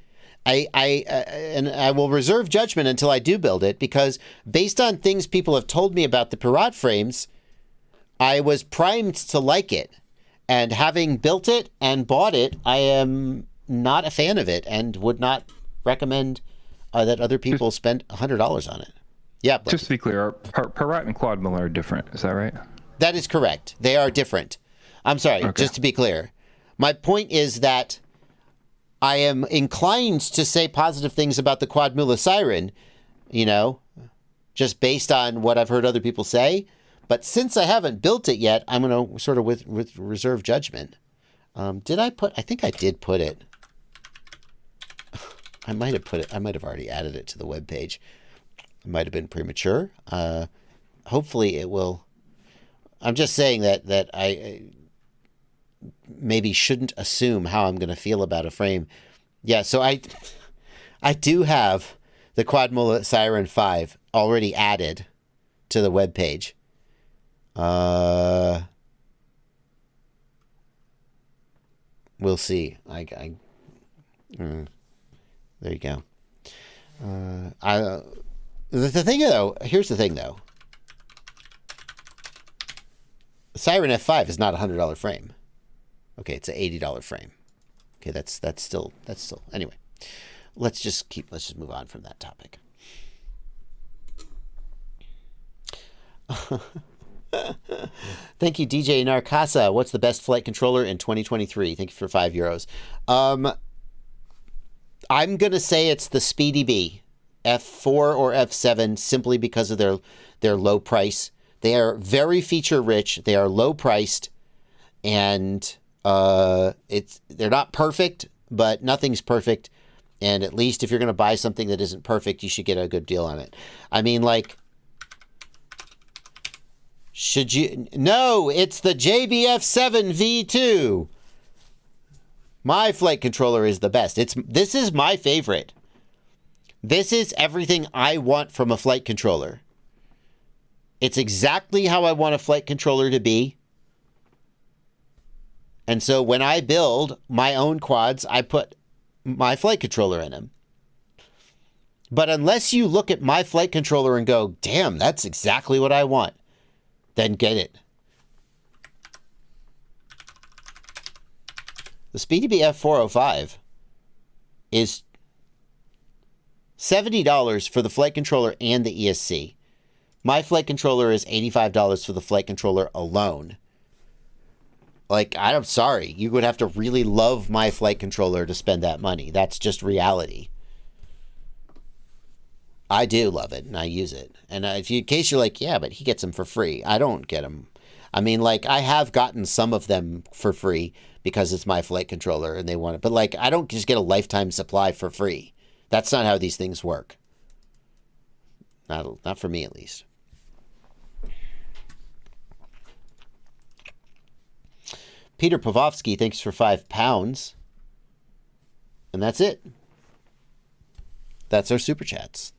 And I will reserve judgment until I do build it, because based on things people have told me about the Pirat frames, I was primed to like it. And having built it and bought it, I am not a fan of it and would not recommend that other people spend $100 on it. Yeah. Just to be clear, Pirat and Quadmilla are different. Is that right? That is correct. They are different. I'm sorry, okay. Just to be clear. My point is that I am inclined to say positive things about the Quadmula Siren, you know, just based on what I've heard other people say. But since I haven't built it yet, I'm going to sort of with reserve judgment. Did I put... I think I did put it. I might have put it... I might have already added it to the webpage. It might have been premature. Hopefully it will... I'm just saying that I maybe shouldn't assume how I'm going to feel about a frame. Yeah, so I do have the Quadmula Siren 5 already added to the webpage. We'll see. There you go. The thing though, here's the thing though. The Siren F5 is not a $100 frame. Okay, it's an $80 frame. Okay, that's still anyway. Let's just move on from that topic. Thank you, DJ Narcasa. What's the best flight controller in 2023? Thank you for €5. I'm gonna say it's the Speedy B, F4 or F7, simply because of their low price. They are very feature rich. They are low priced, and they're not perfect, but nothing's perfect. And at least if you're gonna buy something that isn't perfect, you should get a good deal on it. I mean, like, should you? No, it's the JBF7 V2. My flight controller is the best. This is my favorite. This is everything I want from a flight controller. It's exactly how I want a flight controller to be. And so when I build my own quads, I put my flight controller in them. But unless you look at my flight controller and go, damn, that's exactly what I want, then get it. The SpeedyB F405 is $70 for the flight controller and the ESC. My flight controller is $85 for the flight controller alone. Like, I'm sorry. You would have to really love my flight controller to spend that money. That's just reality. I do love it, and I use it. And in case you're like, yeah, but he gets them for free. I don't get them. I mean, like, I have gotten some of them for free because it's my flight controller and they want it. But, like, I don't just get a lifetime supply for free. That's not how these things work. Not for me, at least. Peter Pavovsky, thanks for £5. And that's it. That's our Super Chats.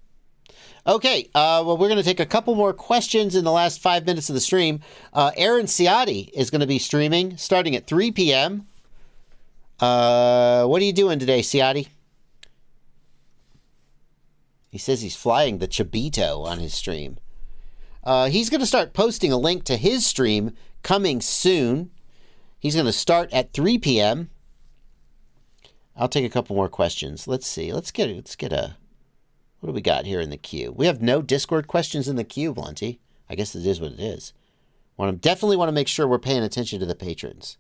Okay, well, we're going to take a couple more questions in the last 5 minutes of the stream. Aaron Ciotti is going to be streaming starting at 3 p.m. What are you doing today, Ciotti? He says he's flying the Chibito on his stream. He's going to start posting a link to his stream coming soon. He's going to start at 3 p.m. I'll take a couple more questions. Let's see. Let's get a... What do we got here in the queue? We have no Discord questions in the queue, Blunty. I guess it is what it is. Definitely want to make sure we're paying attention to the patrons.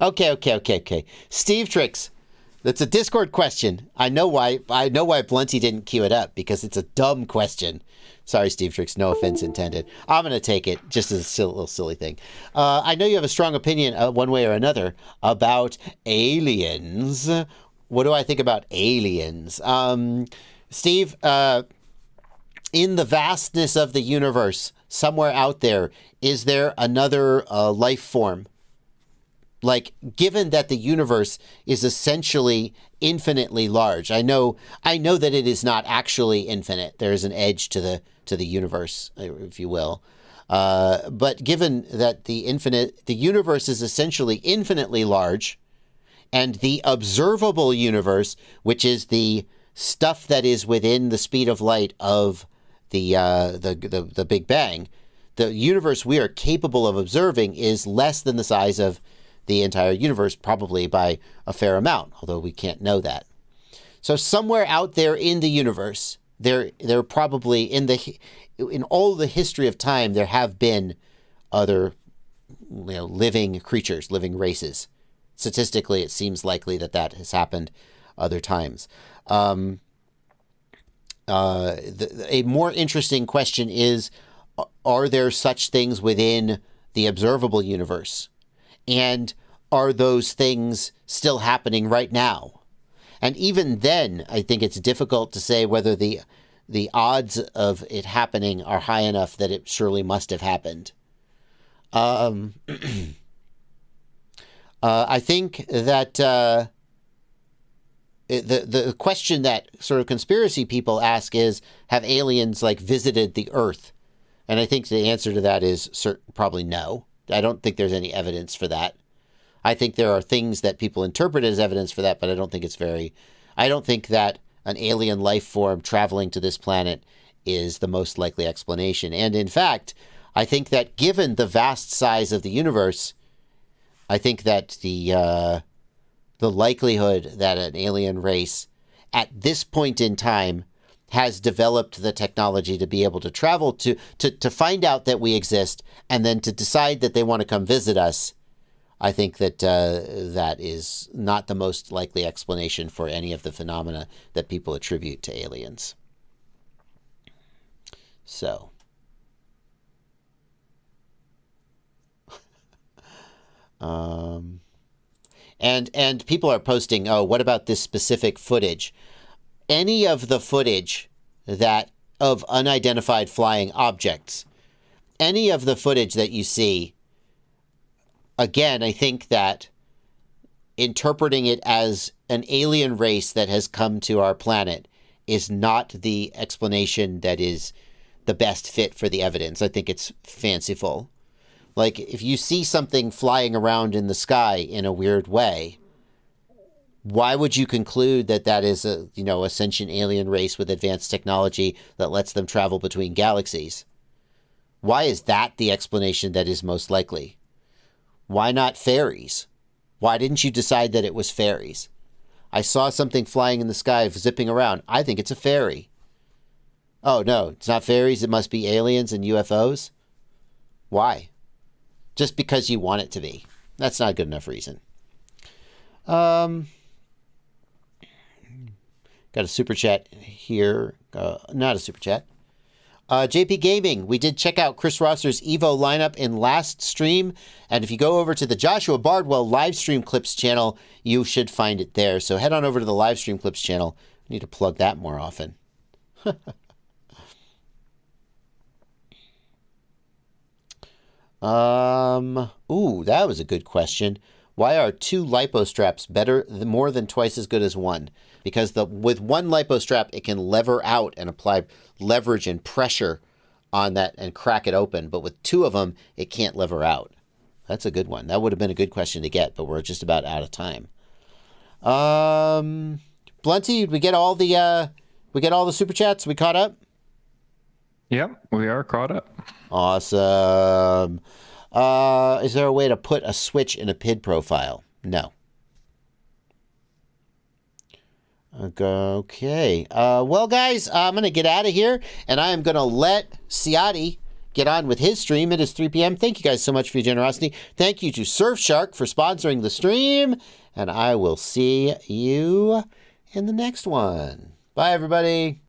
Okay. Steve Tricks. That's a Discord question. I know why Blunty didn't queue it up, because it's a dumb question. Sorry, Steve Tricks. No offense intended. I'm going to take it just as a little silly thing. I know you have a strong opinion one way or another about aliens. What do I think about aliens? Steve, in the vastness of the universe, somewhere out there, is there another life form? Like, given that the universe is essentially infinitely large, I know that it is not actually infinite. There is an edge to the universe, if you will. But given that the universe is essentially infinitely large, and the observable universe, which is the stuff that is within the speed of light of the Big Bang, the universe we are capable of observing is less than the size of the entire universe, probably by a fair amount, although we can't know that. So somewhere out there in the universe, there probably in all the history of time, there have been other living creatures, living races. Statistically, it seems likely that has happened other times. A more interesting question is, are there such things within the observable universe? And are those things still happening right now? And even then, I think it's difficult to say whether the odds of it happening are high enough that it surely must have happened. I think that the question that sort of conspiracy people ask is, have aliens visited the Earth? And I think the answer to that is probably no. I don't think there's any evidence for that. I think there are things that people interpret as evidence for that, but I don't think that an alien life form traveling to this planet is the most likely explanation. And in fact, I think that given the vast size of the universe, I think that the likelihood that an alien race at this point in time has developed the technology to be able to travel to find out that we exist and then to decide that they want to come visit us, I think that that is not the most likely explanation for any of the phenomena that people attribute to aliens. So. And people are posting, oh, what about this specific footage? Any of the footage of unidentified flying objects, any of the footage that you see, again, I think that interpreting it as an alien race that has come to our planet is not the explanation that is the best fit for the evidence. I think it's fanciful. Like, if you see something flying around in the sky in a weird way, why would you conclude that that is a sentient alien race with advanced technology that lets them travel between galaxies? Why is that the explanation that is most likely? Why not fairies? Why didn't you decide that it was fairies? I saw something flying in the sky, zipping around. I think it's a fairy. Oh, no, it's not fairies. It must be aliens and UFOs. Why? Just because you want it to be. That's not a good enough reason. Got a super chat here. Not a super chat. JP Gaming, we did check out Chris Rosser's Evo lineup in last stream. And if you go over to the Joshua Bardwell Livestream Clips channel, you should find it there. So head on over to the Livestream Clips channel. I need to plug that more often. Ooh, that was a good question. Why are 2 lipo straps more than twice as good as 1? Because with 1 lipo strap, it can lever out and apply leverage and pressure on that and crack it open. But with 2 of them, it can't lever out. That's a good one. That would have been a good question to get, but we're just about out of time. Blunty, we get all the super chats. We caught up? Yep, we are caught up. Awesome. Is there a way to put a switch in a PID profile? No. Okay. Well, guys, I'm going to get out of here, and I am going to let Ciati get on with his stream. It is 3 p.m. Thank you guys so much for your generosity. Thank you to SURFSHARK for sponsoring the stream, and I will see you in the next one. Bye, everybody.